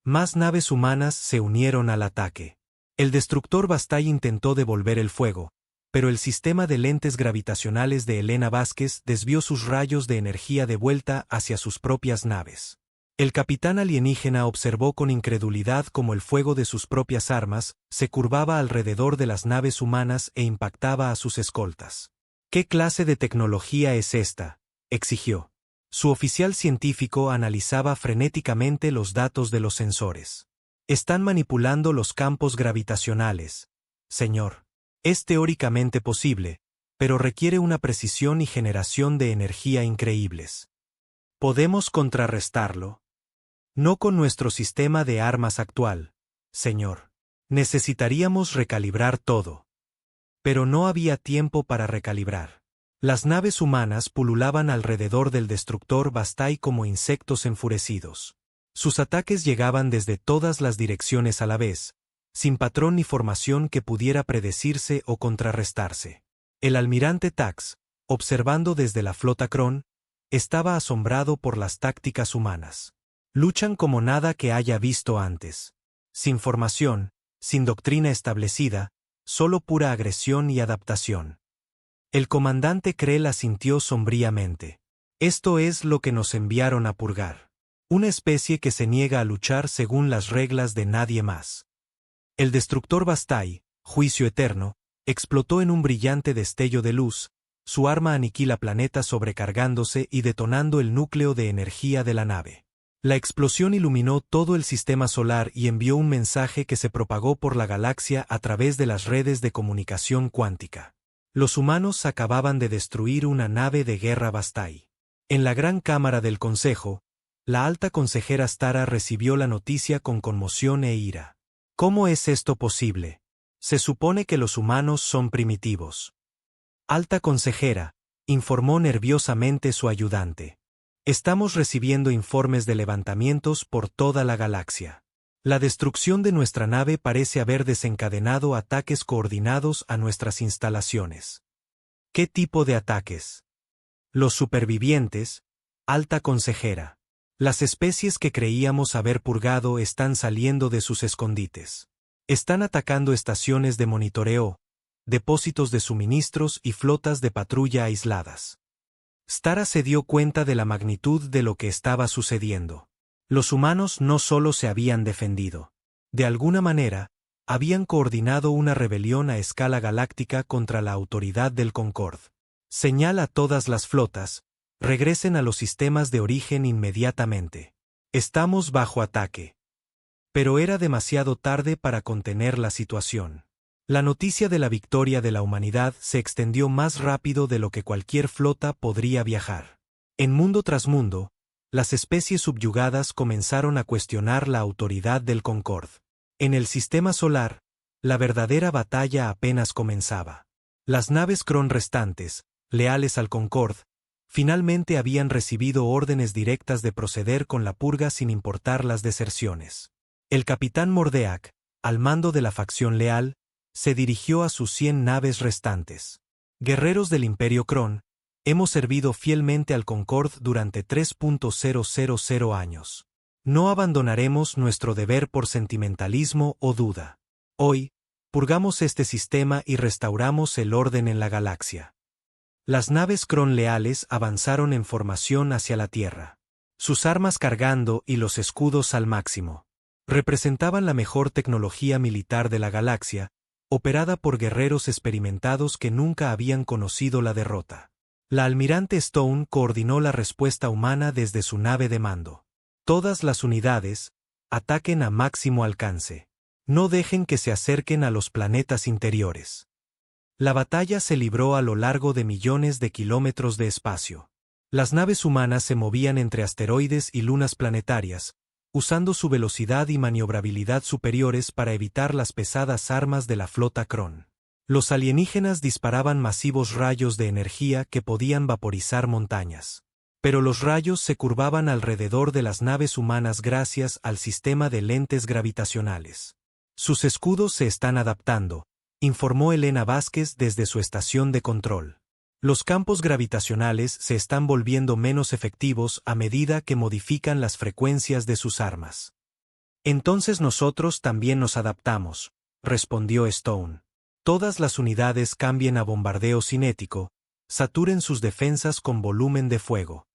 A: Más naves humanas se unieron al ataque. El destructor Bastai intentó devolver el fuego, pero el sistema de lentes gravitacionales de Elena Vázquez desvió sus rayos de energía de vuelta hacia sus propias naves. El capitán alienígena observó con incredulidad cómo el fuego de sus propias armas se curvaba alrededor de las naves humanas e impactaba a sus escoltas. ¿Qué clase de tecnología es esta?, exigió. Su oficial científico analizaba frenéticamente los datos de los sensores. Están manipulando los campos gravitacionales, señor. Es teóricamente posible, pero requiere una precisión y generación de energía increíbles. ¿Podemos contrarrestarlo? No con nuestro sistema de armas actual, señor. Necesitaríamos recalibrar todo. Pero no había tiempo para recalibrar. Las naves humanas pululaban alrededor del destructor Bastai como insectos enfurecidos. Sus ataques llegaban desde todas las direcciones a la vez, sin patrón ni formación que pudiera predecirse o contrarrestarse. El almirante Tax, observando desde la flota Kron, estaba asombrado por las tácticas humanas. Luchan como nada que haya visto antes. Sin formación, sin doctrina establecida, solo pura agresión y adaptación. El comandante Krell asintió sombríamente. Esto es lo que nos enviaron a purgar. Una especie que se niega a luchar según las reglas de nadie más. El destructor Bastai, Juicio Eterno, explotó en un brillante destello de luz. Su arma aniquila planetas sobrecargándose y detonando el núcleo de energía de la nave. La explosión iluminó todo el sistema solar y envió un mensaje que se propagó por la galaxia a través de las redes de comunicación cuántica. Los humanos acababan de destruir una nave de guerra Bastai. En la gran cámara del Consejo, la alta consejera Stara recibió la noticia con conmoción e ira. ¿Cómo es esto posible? Se supone que los humanos son primitivos. Alta consejera, informó nerviosamente su ayudante. Estamos recibiendo informes de levantamientos por toda la galaxia. La destrucción de nuestra nave parece haber desencadenado ataques coordinados a nuestras instalaciones. ¿Qué tipo de ataques? Los supervivientes, alta consejera. Las especies que creíamos haber purgado están saliendo de sus escondites. Están atacando estaciones de monitoreo, depósitos de suministros y flotas de patrulla aisladas. Stara se dio cuenta de la magnitud de lo que estaba sucediendo. Los humanos no solo se habían defendido. De alguna manera, habían coordinado una rebelión a escala galáctica contra la autoridad del Concord. Señal a todas las flotas, regresen a los sistemas de origen inmediatamente. Estamos bajo ataque. Pero era demasiado tarde para contener la situación. La noticia de la victoria de la humanidad se extendió más rápido de lo que cualquier flota podría viajar. En mundo tras mundo, las especies subyugadas comenzaron a cuestionar la autoridad del Concord. En el sistema solar, la verdadera batalla apenas comenzaba. Las naves Kron restantes, leales al Concord, finalmente habían recibido órdenes directas de proceder con la purga sin importar las deserciones. El capitán Mordeak, al mando de la facción leal, se dirigió a sus 100 naves restantes. Guerreros del Imperio Kron, hemos servido fielmente al Concord durante 3.000 años. No abandonaremos nuestro deber por sentimentalismo o duda. Hoy, purgamos este sistema y restauramos el orden en la galaxia. Las naves Kron leales avanzaron en formación hacia la Tierra. Sus armas cargando y los escudos al máximo. Representaban la mejor tecnología militar de la galaxia, operada por guerreros experimentados que nunca habían conocido la derrota. La almirante Stone coordinó la respuesta humana desde su nave de mando. Todas las unidades, ataquen a máximo alcance. No dejen que se acerquen a los planetas interiores. La batalla se libró a lo largo de millones de kilómetros de espacio. Las naves humanas se movían entre asteroides y lunas planetarias, usando su velocidad y maniobrabilidad superiores para evitar las pesadas armas de la flota Kron. Los alienígenas disparaban masivos rayos de energía que podían vaporizar montañas. Pero los rayos se curvaban alrededor de las naves humanas gracias al sistema de lentes gravitacionales. Sus escudos se están adaptando, informó Elena Vázquez desde su estación de control. Los campos gravitacionales se están volviendo menos efectivos a medida que modifican las frecuencias de sus armas. Entonces nosotros también nos adaptamos, respondió Stone. Todas las unidades cambien a bombardeo cinético, saturen sus defensas con volumen de fuego.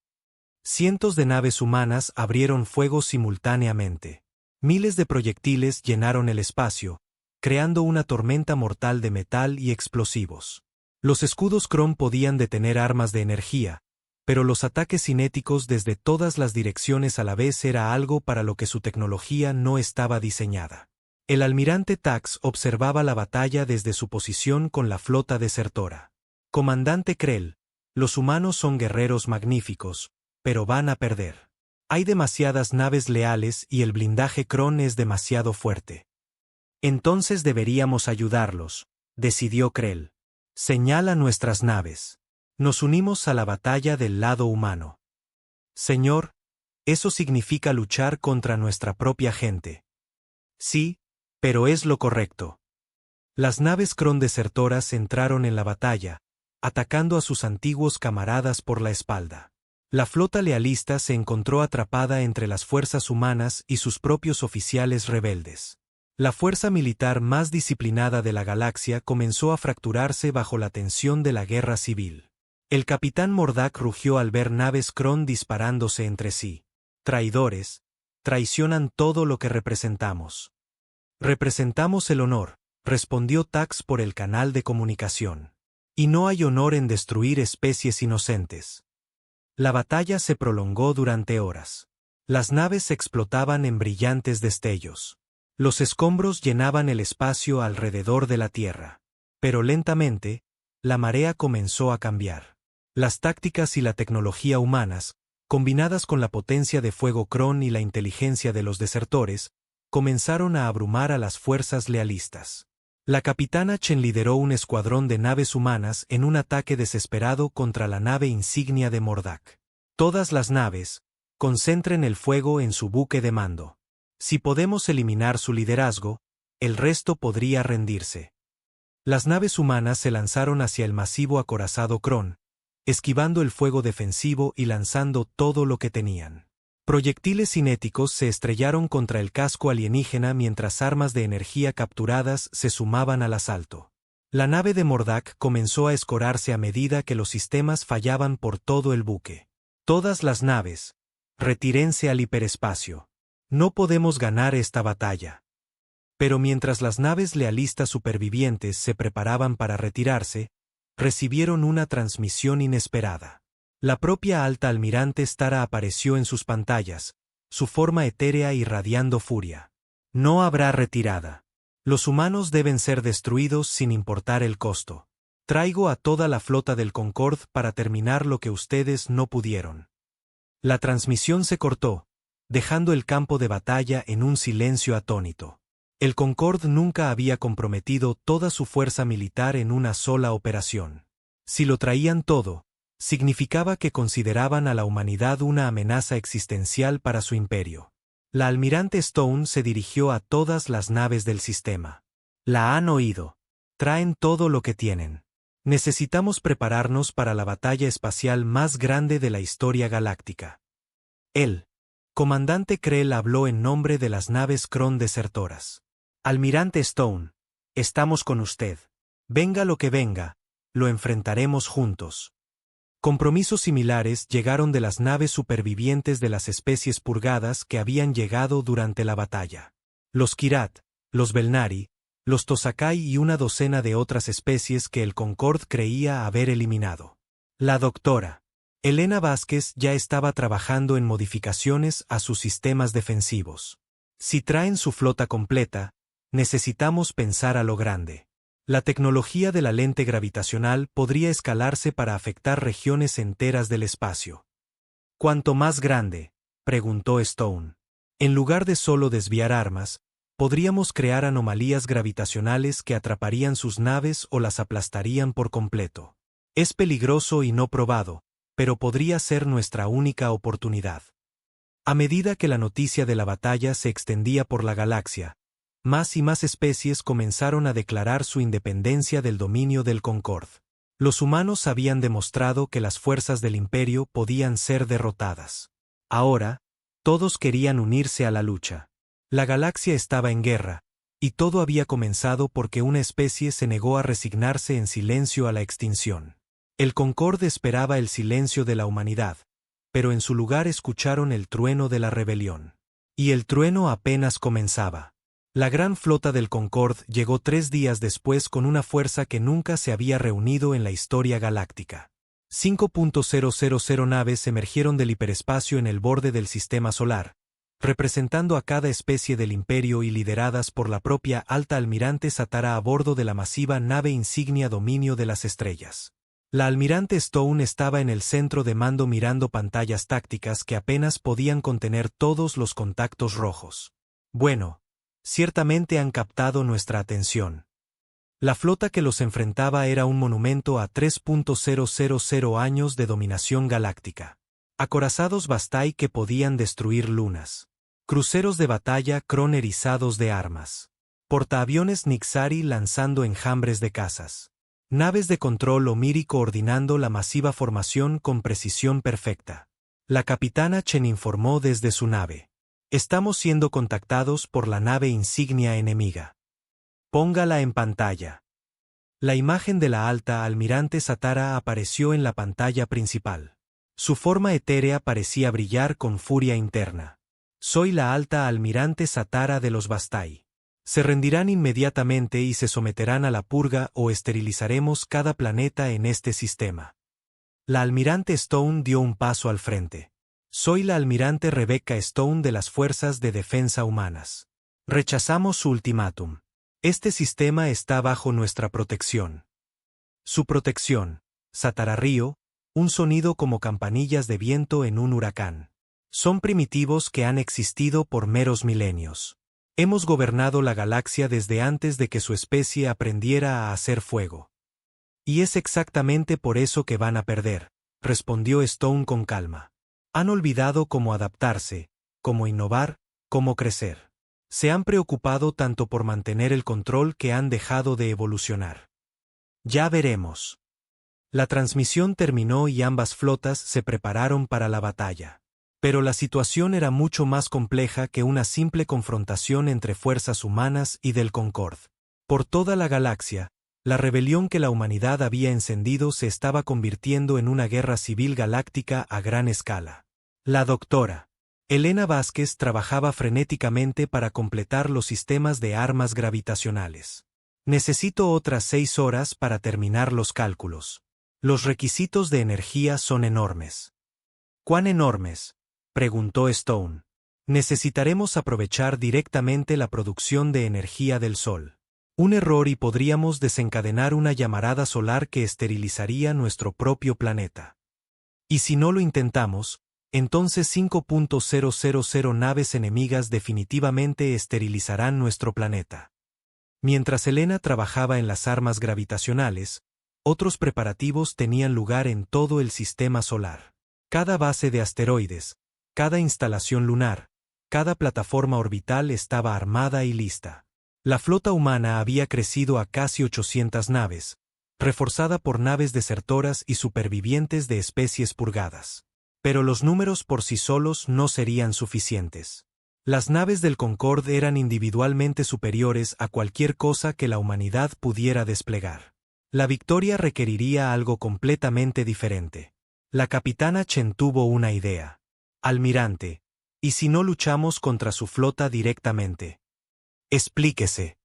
A: Cientos de naves humanas abrieron fuego simultáneamente. Miles de proyectiles llenaron el espacio, creando una tormenta mortal de metal y explosivos. Los escudos Kron podían detener armas de energía, pero los ataques cinéticos desde todas las direcciones a la vez era algo para lo que su tecnología no estaba diseñada. El almirante Tax observaba la batalla desde su posición con la flota desertora. Comandante Krell, los humanos son guerreros magníficos, pero van a perder. Hay demasiadas naves leales y el blindaje Kron es demasiado fuerte. Entonces deberíamos ayudarlos, decidió Krell. Señala nuestras naves. Nos unimos a la batalla del lado humano. Señor, eso significa luchar contra nuestra propia gente. Sí, pero es lo correcto. Las naves Kron desertoras entraron en la batalla, atacando a sus antiguos camaradas por la espalda. La flota lealista se encontró atrapada entre las fuerzas humanas y sus propios oficiales rebeldes. La fuerza militar más disciplinada de la galaxia comenzó a fracturarse bajo la tensión de la guerra civil. El capitán Mordak rugió al ver naves Kron disparándose entre sí. Traidores, traicionan todo lo que representamos. Representamos el honor, respondió Tax por el canal de comunicación. Y no hay honor en destruir especies inocentes. La batalla se prolongó durante horas. Las naves explotaban en brillantes destellos. Los escombros llenaban el espacio alrededor de la Tierra. Pero lentamente, la marea comenzó a cambiar. Las tácticas y la tecnología humanas, combinadas con la potencia de fuego Kron y la inteligencia de los desertores, comenzaron a abrumar a las fuerzas lealistas. La capitana Chen lideró un escuadrón de naves humanas en un ataque desesperado contra la nave insignia de Mordak. Todas las naves, concentren el fuego en su buque de mando. Si podemos eliminar su liderazgo, el resto podría rendirse. Las naves humanas se lanzaron hacia el masivo acorazado Kron, esquivando el fuego defensivo y lanzando todo lo que tenían. Proyectiles cinéticos se estrellaron contra el casco alienígena mientras armas de energía capturadas se sumaban al asalto. La nave de Mordak comenzó a escorarse a medida que los sistemas fallaban por todo el buque. Todas las naves, retírense al hiperespacio. No podemos ganar esta batalla. Pero mientras las naves lealistas supervivientes se preparaban para retirarse, recibieron una transmisión inesperada. La propia alta almirante Stara apareció en sus pantallas, su forma etérea irradiando furia. No habrá retirada. Los humanos deben ser destruidos sin importar el costo. Traigo a toda la flota del Concorde para terminar lo que ustedes no pudieron. La transmisión se cortó, dejando el campo de batalla en un silencio atónito. El Concorde nunca había comprometido toda su fuerza militar en una sola operación. Si lo traían todo, significaba que consideraban a la humanidad una amenaza existencial para su imperio. La almirante Stone se dirigió a todas las naves del sistema. La han oído. Traen todo lo que tienen. Necesitamos prepararnos para la batalla espacial más grande de la historia galáctica. El comandante Krell habló en nombre de las naves Kron desertoras. Almirante Stone, estamos con usted. Venga lo que venga, lo enfrentaremos juntos. Compromisos similares llegaron de las naves supervivientes de las especies purgadas que habían llegado durante la batalla. Los Kirat, los Belnari, los Tosakai y una docena de otras especies que el Concorde creía haber eliminado. La doctora Elena Vázquez ya estaba trabajando en modificaciones a sus sistemas defensivos. Si traen su flota completa, necesitamos pensar a lo grande. La tecnología de la lente gravitacional podría escalarse para afectar regiones enteras del espacio. ¿Cuánto más grande?, preguntó Stone. En lugar de solo desviar armas, podríamos crear anomalías gravitacionales que atraparían sus naves o las aplastarían por completo. Es peligroso y no probado, pero podría ser nuestra única oportunidad. A medida que la noticia de la batalla se extendía por la galaxia, más y más especies comenzaron a declarar su independencia del dominio del Concorde. Los humanos habían demostrado que las fuerzas del Imperio podían ser derrotadas. Ahora, todos querían unirse a la lucha. La galaxia estaba en guerra, y todo había comenzado porque una especie se negó a resignarse en silencio a la extinción. El Concorde esperaba el silencio de la humanidad, pero en su lugar escucharon el trueno de la rebelión. Y el trueno apenas comenzaba. La gran flota del Concorde llegó 3 días después con una fuerza que nunca se había reunido en la historia galáctica. 5.000 naves emergieron del hiperespacio en el borde del sistema solar, representando a cada especie del imperio y lideradas por la propia alta almirante Satara a bordo de la masiva nave insignia Dominio de las Estrellas. La almirante Stone estaba en el centro de mando mirando pantallas tácticas que apenas podían contener todos los contactos rojos. Bueno, ciertamente han captado nuestra atención. La flota que los enfrentaba era un monumento a 3.000 años de dominación galáctica. Acorazados Bastai que podían destruir lunas. Cruceros de batalla Kron erizados de armas. Portaaviones Nixari lanzando enjambres de cazas. Naves de control Omiri coordinando la masiva formación con precisión perfecta. La capitana Chen informó desde su nave. Estamos siendo contactados por la nave insignia enemiga. Póngala en pantalla. La imagen de la alta almirante Satara apareció en la pantalla principal. Su forma etérea parecía brillar con furia interna. Soy la alta almirante Satara de los Bastai. Se rendirán inmediatamente y se someterán a la purga o esterilizaremos cada planeta en este sistema. La almirante Stone dio un paso al frente. Soy la almirante Rebecca Stone de las Fuerzas de Defensa Humanas. Rechazamos su ultimátum. Este sistema está bajo nuestra protección. Su protección. Satararrío, un sonido como campanillas de viento en un huracán. Son primitivos que han existido por meros milenios. Hemos gobernado la galaxia desde antes de que su especie aprendiera a hacer fuego. Y es exactamente por eso que van a perder, respondió Stone con calma. Han olvidado cómo adaptarse, cómo innovar, cómo crecer. Se han preocupado tanto por mantener el control que han dejado de evolucionar. Ya veremos. La transmisión terminó y ambas flotas se prepararon para la batalla. Pero la situación era mucho más compleja que una simple confrontación entre fuerzas humanas y del Concorde. Por toda la galaxia, la rebelión que la humanidad había encendido se estaba convirtiendo en una guerra civil galáctica a gran escala. La doctora Elena Vázquez trabajaba frenéticamente para completar los sistemas de armas gravitacionales. Necesito otras 6 horas para terminar los cálculos. Los requisitos de energía son enormes. ¿Cuán enormes?, preguntó Stone. Necesitaremos aprovechar directamente la producción de energía del Sol. Un error y podríamos desencadenar una llamarada solar que esterilizaría nuestro propio planeta. Y si no lo intentamos, entonces 5.000 naves enemigas definitivamente esterilizarán nuestro planeta. Mientras Elena trabajaba en las armas gravitacionales, otros preparativos tenían lugar en todo el sistema solar. Cada base de asteroides, cada instalación lunar, cada plataforma orbital estaba armada y lista. La flota humana había crecido a casi 800 naves, reforzada por naves desertoras y supervivientes de especies purgadas. Pero los números por sí solos no serían suficientes. Las naves del Concorde eran individualmente superiores a cualquier cosa que la humanidad pudiera desplegar. La victoria requeriría algo completamente diferente. La capitana Chen tuvo una idea. Almirante, ¿y si no luchamos contra su flota directamente? Explíquese.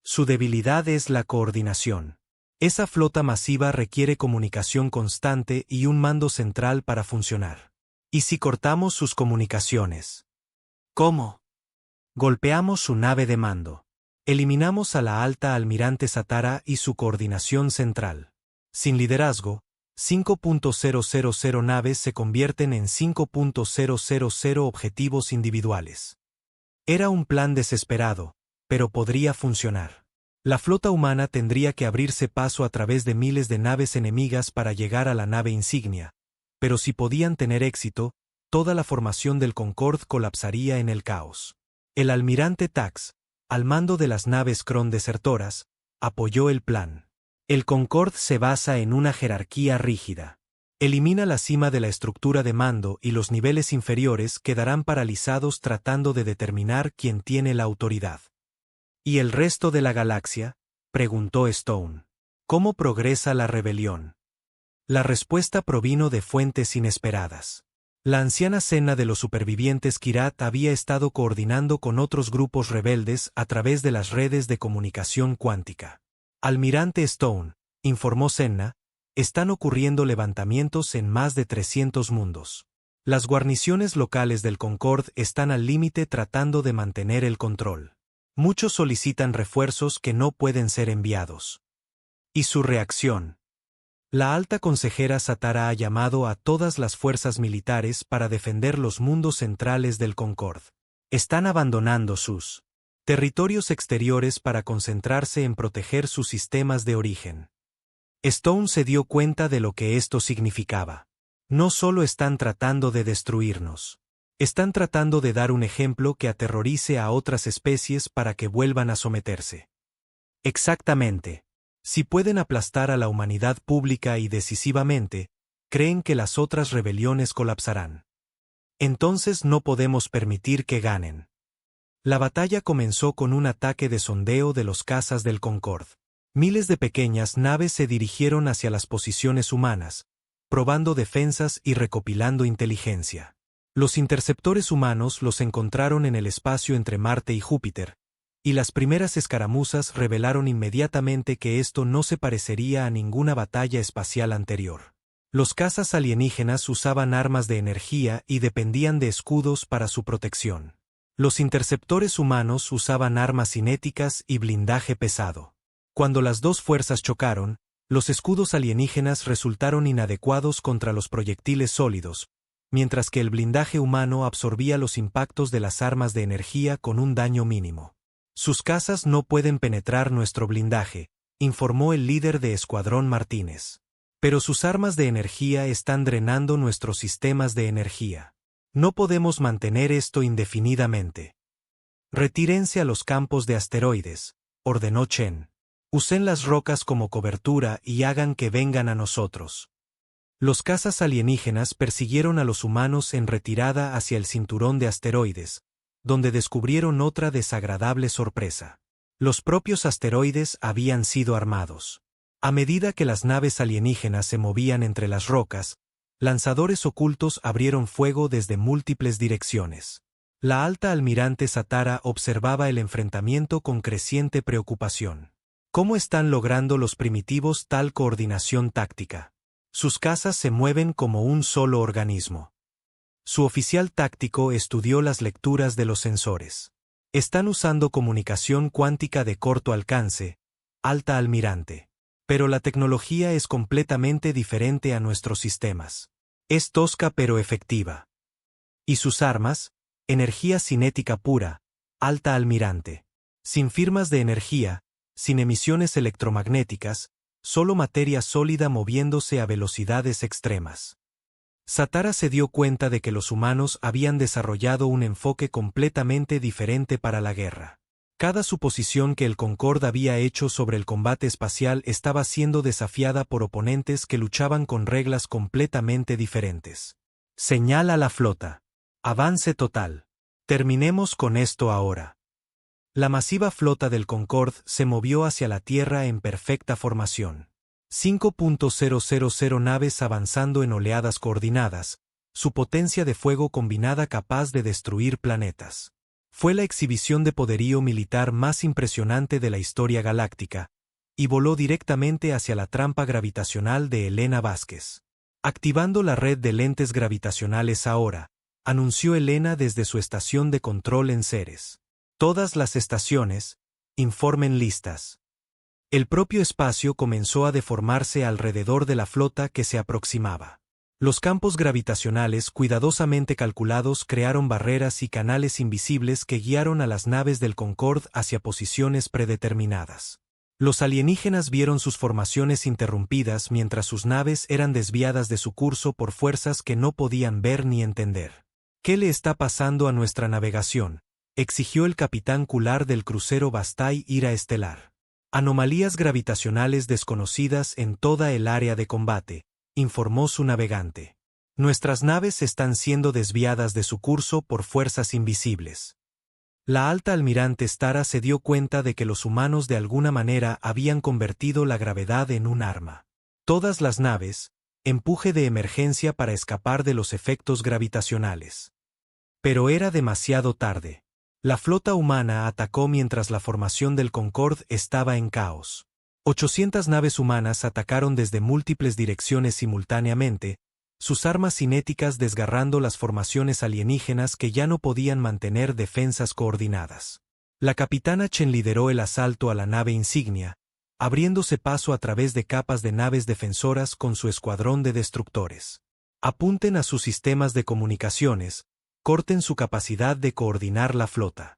A: Su debilidad es la coordinación. Esa flota masiva requiere comunicación constante y un mando central para funcionar. ¿Y si cortamos sus comunicaciones? ¿Cómo? Golpeamos su nave de mando. Eliminamos a la alta almirante Satara y su coordinación central. Sin liderazgo, 5.000 naves se convierten en 5.000 objetivos individuales. Era un plan desesperado, pero podría funcionar. La flota humana tendría que abrirse paso a través de miles de naves enemigas para llegar a la nave insignia, pero si podían tener éxito, toda la formación del Concorde colapsaría en el caos. El almirante Tax, al mando de las naves Kron desertoras, apoyó el plan. El Concorde se basa en una jerarquía rígida. Elimina la cima de la estructura de mando y los niveles inferiores quedarán paralizados tratando de determinar quién tiene la autoridad. ¿Y el resto de la galaxia?, preguntó Stone. ¿Cómo progresa la rebelión? La respuesta provino de fuentes inesperadas. La anciana cena de los supervivientes Kirat había estado coordinando con otros grupos rebeldes a través de las redes de comunicación cuántica. Almirante Stone, informó Senna, están ocurriendo levantamientos en más de 300 mundos. Las guarniciones locales del Concorde están al límite tratando de mantener el control. Muchos solicitan refuerzos que no pueden ser enviados. ¿Y su reacción? La alta consejera Satara ha llamado a todas las fuerzas militares para defender los mundos centrales del Concorde. Están abandonando sus territorios exteriores para concentrarse en proteger sus sistemas de origen. Stone se dio cuenta de lo que esto significaba. No solo están tratando de destruirnos. Están tratando de dar un ejemplo que aterrorice a otras especies para que vuelvan a someterse. Exactamente. Si pueden aplastar a la humanidad pública y decisivamente, creen que las otras rebeliones colapsarán. Entonces no podemos permitir que ganen. La batalla comenzó con un ataque de sondeo de los cazas del Concorde. Miles de pequeñas naves se dirigieron hacia las posiciones humanas, probando defensas y recopilando inteligencia. Los interceptores humanos los encontraron en el espacio entre Marte y Júpiter, y las primeras escaramuzas revelaron inmediatamente que esto no se parecería a ninguna batalla espacial anterior. Los cazas alienígenas usaban armas de energía y dependían de escudos para su protección. Los interceptores humanos usaban armas cinéticas y blindaje pesado. Cuando las dos fuerzas chocaron, los escudos alienígenas resultaron inadecuados contra los proyectiles sólidos, mientras que el blindaje humano absorbía los impactos de las armas de energía con un daño mínimo. Sus cazas no pueden penetrar nuestro blindaje, informó el líder de Escuadrón Martínez. Pero sus armas de energía están drenando nuestros sistemas de energía. No podemos mantener esto indefinidamente. Retírense a los campos de asteroides, ordenó Chen. Usen las rocas como cobertura y hagan que vengan a nosotros. Los cazas alienígenas persiguieron a los humanos en retirada hacia el cinturón de asteroides, donde descubrieron otra desagradable sorpresa. Los propios asteroides habían sido armados. A medida que las naves alienígenas se movían entre las rocas, lanzadores ocultos abrieron fuego desde múltiples direcciones. La alta almirante Satara observaba el enfrentamiento con creciente preocupación. ¿Cómo están logrando los primitivos tal coordinación táctica? Sus cazas se mueven como un solo organismo. Su oficial táctico estudió las lecturas de los sensores. Están usando comunicación cuántica de corto alcance, alta almirante. Pero la tecnología es completamente diferente a nuestros sistemas. Es tosca pero efectiva. ¿Y sus armas? Energía cinética pura, alta almirante. Sin firmas de energía, sin emisiones electromagnéticas, solo materia sólida moviéndose a velocidades extremas. Satara se dio cuenta de que los humanos habían desarrollado un enfoque completamente diferente para la guerra. Cada suposición que el Concorde había hecho sobre el combate espacial estaba siendo desafiada por oponentes que luchaban con reglas completamente diferentes. Señal a la flota. Avance total. Terminemos con esto ahora. La masiva flota del Concorde se movió hacia la Tierra en perfecta formación. 5.000 naves avanzando en oleadas coordinadas, su potencia de fuego combinada capaz de destruir planetas. Fue la exhibición de poderío militar más impresionante de la historia galáctica, y voló directamente hacia la trampa gravitacional de Elena Vázquez. Activando la red de lentes gravitacionales ahora, anunció Elena desde su estación de control en Ceres. Todas las estaciones, informen listas. El propio espacio comenzó a deformarse alrededor de la flota que se aproximaba. Los campos gravitacionales cuidadosamente calculados crearon barreras y canales invisibles que guiaron a las naves del Concorde hacia posiciones predeterminadas. Los alienígenas vieron sus formaciones interrumpidas mientras sus naves eran desviadas de su curso por fuerzas que no podían ver ni entender. ¿Qué le está pasando a nuestra navegación?, exigió el capitán Kular del crucero Bastei Ira Estelar. Anomalías gravitacionales desconocidas en toda el área de combate, informó su navegante. Nuestras naves están siendo desviadas de su curso por fuerzas invisibles. La alta almirante Stara se dio cuenta de que los humanos de alguna manera habían convertido la gravedad en un arma. Todas las naves, empuje de emergencia para escapar de los efectos gravitacionales. Pero era demasiado tarde. La flota humana atacó mientras la formación del Concorde estaba en caos. 800 naves humanas atacaron desde múltiples direcciones simultáneamente, sus armas cinéticas desgarrando las formaciones alienígenas que ya no podían mantener defensas coordinadas. La capitana Chen lideró el asalto a la nave insignia, abriéndose paso a través de capas de naves defensoras con su escuadrón de destructores. Apunten a sus sistemas de comunicaciones, corten su capacidad de coordinar la flota.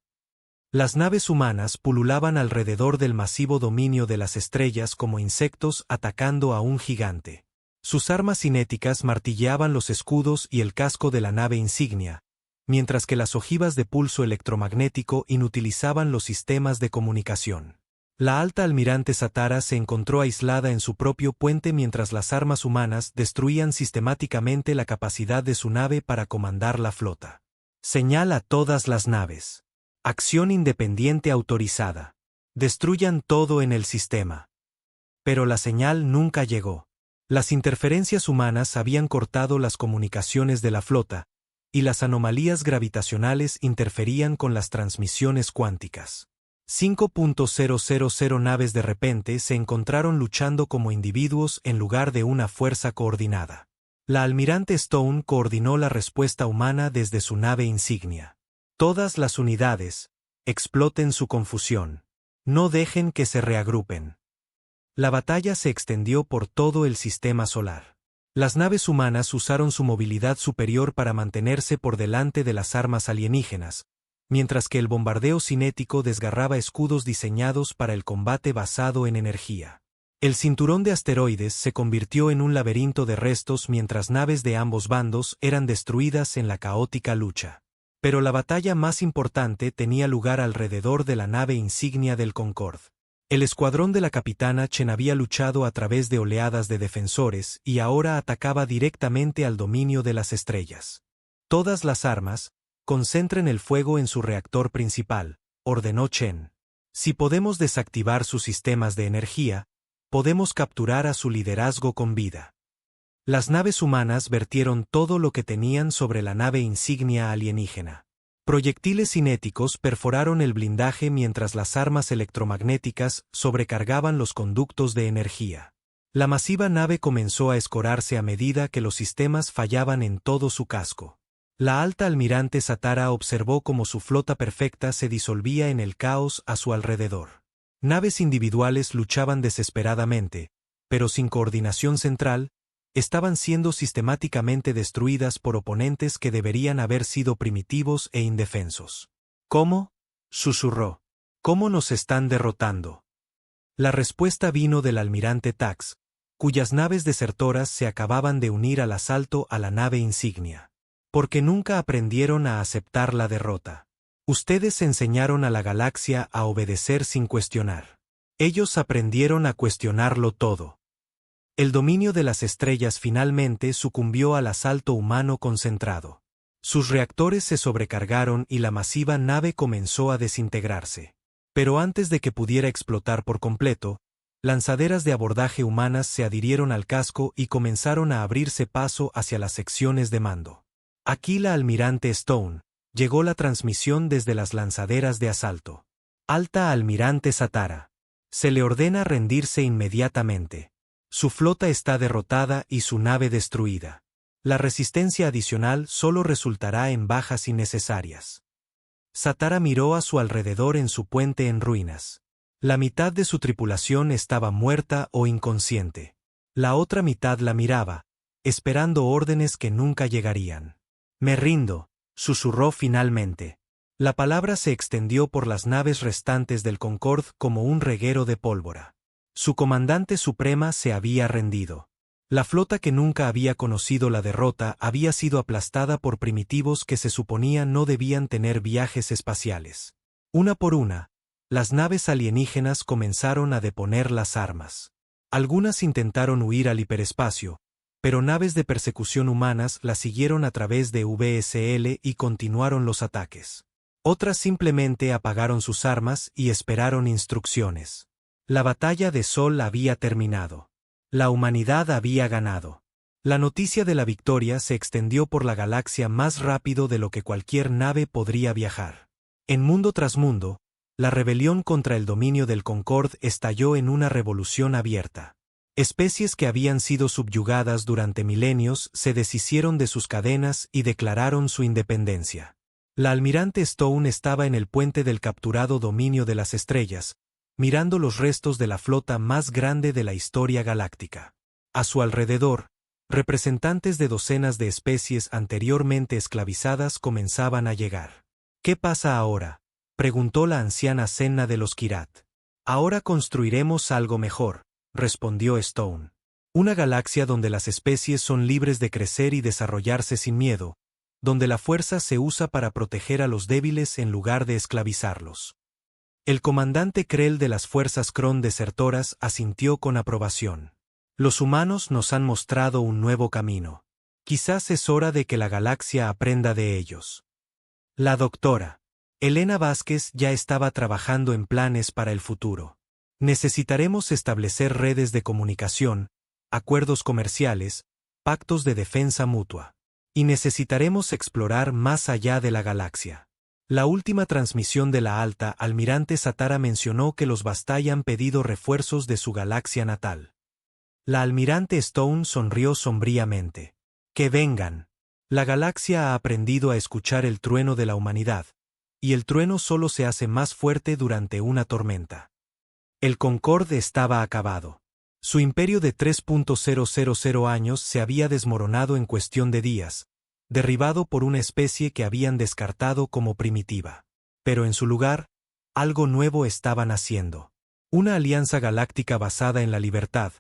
A: Las naves humanas pululaban alrededor del masivo dominio de las estrellas como insectos atacando a un gigante. Sus armas cinéticas martilleaban los escudos y el casco de la nave insignia, mientras que las ojivas de pulso electromagnético inutilizaban los sistemas de comunicación. La alta almirante Satara se encontró aislada en su propio puente mientras las armas humanas destruían sistemáticamente la capacidad de su nave para comandar la flota. Señal a todas las naves. Acción independiente autorizada. Destruyan todo en el sistema. Pero la señal nunca llegó. Las interferencias humanas habían cortado las comunicaciones de la flota, y las anomalías gravitacionales interferían con las transmisiones cuánticas. 5.000 naves de repente se encontraron luchando como individuos en lugar de una fuerza coordinada. La almirante Stone coordinó la respuesta humana desde su nave insignia. Todas las unidades, exploten su confusión. No dejen que se reagrupen. La batalla se extendió por todo el sistema solar. Las naves humanas usaron su movilidad superior para mantenerse por delante de las armas alienígenas, mientras que el bombardeo cinético desgarraba escudos diseñados para el combate basado en energía. El cinturón de asteroides se convirtió en un laberinto de restos mientras naves de ambos bandos eran destruidas en la caótica lucha. Pero la batalla más importante tenía lugar alrededor de la nave insignia del Concorde. El escuadrón de la capitana Chen había luchado a través de oleadas de defensores y ahora atacaba directamente al dominio de las estrellas. Todas las armas, concentren el fuego en su reactor principal, ordenó Chen. Si podemos desactivar sus sistemas de energía, podemos capturar a su liderazgo con vida. Las naves humanas vertieron todo lo que tenían sobre la nave insignia alienígena. Proyectiles cinéticos perforaron el blindaje mientras las armas electromagnéticas sobrecargaban los conductos de energía. La masiva nave comenzó a escorarse a medida que los sistemas fallaban en todo su casco. La alta almirante Satara observó cómo su flota perfecta se disolvía en el caos a su alrededor. Naves individuales luchaban desesperadamente, pero sin coordinación central, estaban siendo sistemáticamente destruidas por oponentes que deberían haber sido primitivos e indefensos. ¿Cómo?, susurró. ¿Cómo nos están derrotando? La respuesta vino del almirante Tax, cuyas naves desertoras se acababan de unir al asalto a la nave insignia. Porque nunca aprendieron a aceptar la derrota. Ustedes enseñaron a la galaxia a obedecer sin cuestionar. Ellos aprendieron a cuestionarlo todo. El dominio de las estrellas finalmente sucumbió al asalto humano concentrado. Sus reactores se sobrecargaron y la masiva nave comenzó a desintegrarse. Pero antes de que pudiera explotar por completo, lanzaderas de abordaje humanas se adhirieron al casco y comenzaron a abrirse paso hacia las secciones de mando. Aquí la almirante Stone, llegó la transmisión desde las lanzaderas de asalto. Alta almirante Satara. Se le ordena rendirse inmediatamente. Su flota está derrotada y su nave destruida. La resistencia adicional solo resultará en bajas innecesarias. Satara miró a su alrededor en su puente en ruinas. La mitad de su tripulación estaba muerta o inconsciente. La otra mitad la miraba, esperando órdenes que nunca llegarían. Me rindo, susurró finalmente. La palabra se extendió por las naves restantes del Concorde como un reguero de pólvora. Su comandante suprema se había rendido. La flota que nunca había conocido la derrota había sido aplastada por primitivos que se suponía no debían tener viajes espaciales. Una por una, las naves alienígenas comenzaron a deponer las armas. Algunas intentaron huir al hiperespacio, pero naves de persecución humanas las siguieron a través de VSL y continuaron los ataques. Otras simplemente apagaron sus armas y esperaron instrucciones. La batalla de Sol había terminado. La humanidad había ganado. La noticia de la victoria se extendió por la galaxia más rápido de lo que cualquier nave podría viajar. En mundo tras mundo, la rebelión contra el dominio del Concorde estalló en una revolución abierta. Especies que habían sido subyugadas durante milenios se deshicieron de sus cadenas y declararon su independencia. La almirante Stone estaba en el puente del capturado dominio de las estrellas, mirando los restos de la flota más grande de la historia galáctica. A su alrededor, representantes de docenas de especies anteriormente esclavizadas comenzaban a llegar. ¿Qué pasa ahora?, preguntó la anciana Senna de los Kirat. Ahora construiremos algo mejor, respondió Stone. Una galaxia donde las especies son libres de crecer y desarrollarse sin miedo, donde la fuerza se usa para proteger a los débiles en lugar de esclavizarlos. El comandante Krell de las fuerzas Kron desertoras asintió con aprobación. Los humanos nos han mostrado un nuevo camino. Quizás es hora de que la galaxia aprenda de ellos. La doctora Elena Vázquez ya estaba trabajando en planes para el futuro. Necesitaremos establecer redes de comunicación, acuerdos comerciales, pactos de defensa mutua. Y necesitaremos explorar más allá de la galaxia. La última transmisión de la alta almirante Satara mencionó que los Bastai han pedido refuerzos de su galaxia natal. La almirante Stone sonrió sombríamente. ¡Que vengan! La galaxia ha aprendido a escuchar el trueno de la humanidad, y el trueno solo se hace más fuerte durante una tormenta. El Concorde estaba acabado. Su imperio de 3.000 años se había desmoronado en cuestión de días, derribado por una especie que habían descartado como primitiva. Pero en su lugar, algo nuevo estaba naciendo. Una alianza galáctica basada en la libertad,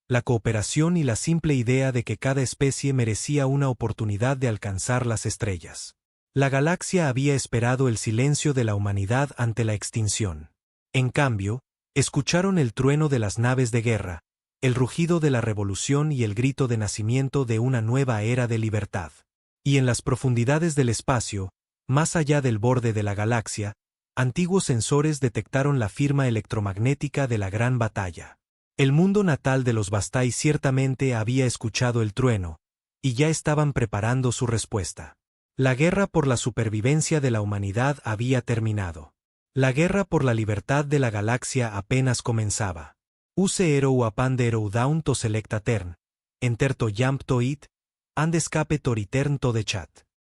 A: la cooperación y la simple idea de que cada especie merecía una oportunidad de alcanzar las estrellas. La galaxia había esperado el silencio de la humanidad ante la extinción. En cambio, escucharon el trueno de las naves de guerra, el rugido de la revolución y el grito de nacimiento de una nueva era de libertad. Y en las profundidades del espacio, más allá del borde de la galaxia, antiguos sensores detectaron la firma electromagnética de la gran batalla. El mundo natal de los Bastai ciertamente había escuchado el trueno, y ya estaban preparando su respuesta. La guerra por la supervivencia de la humanidad había terminado. La guerra por la libertad de la galaxia apenas comenzaba. Use ero uapandero daun to selecta tern, enterto yamp to it, and escape toritern to de chat.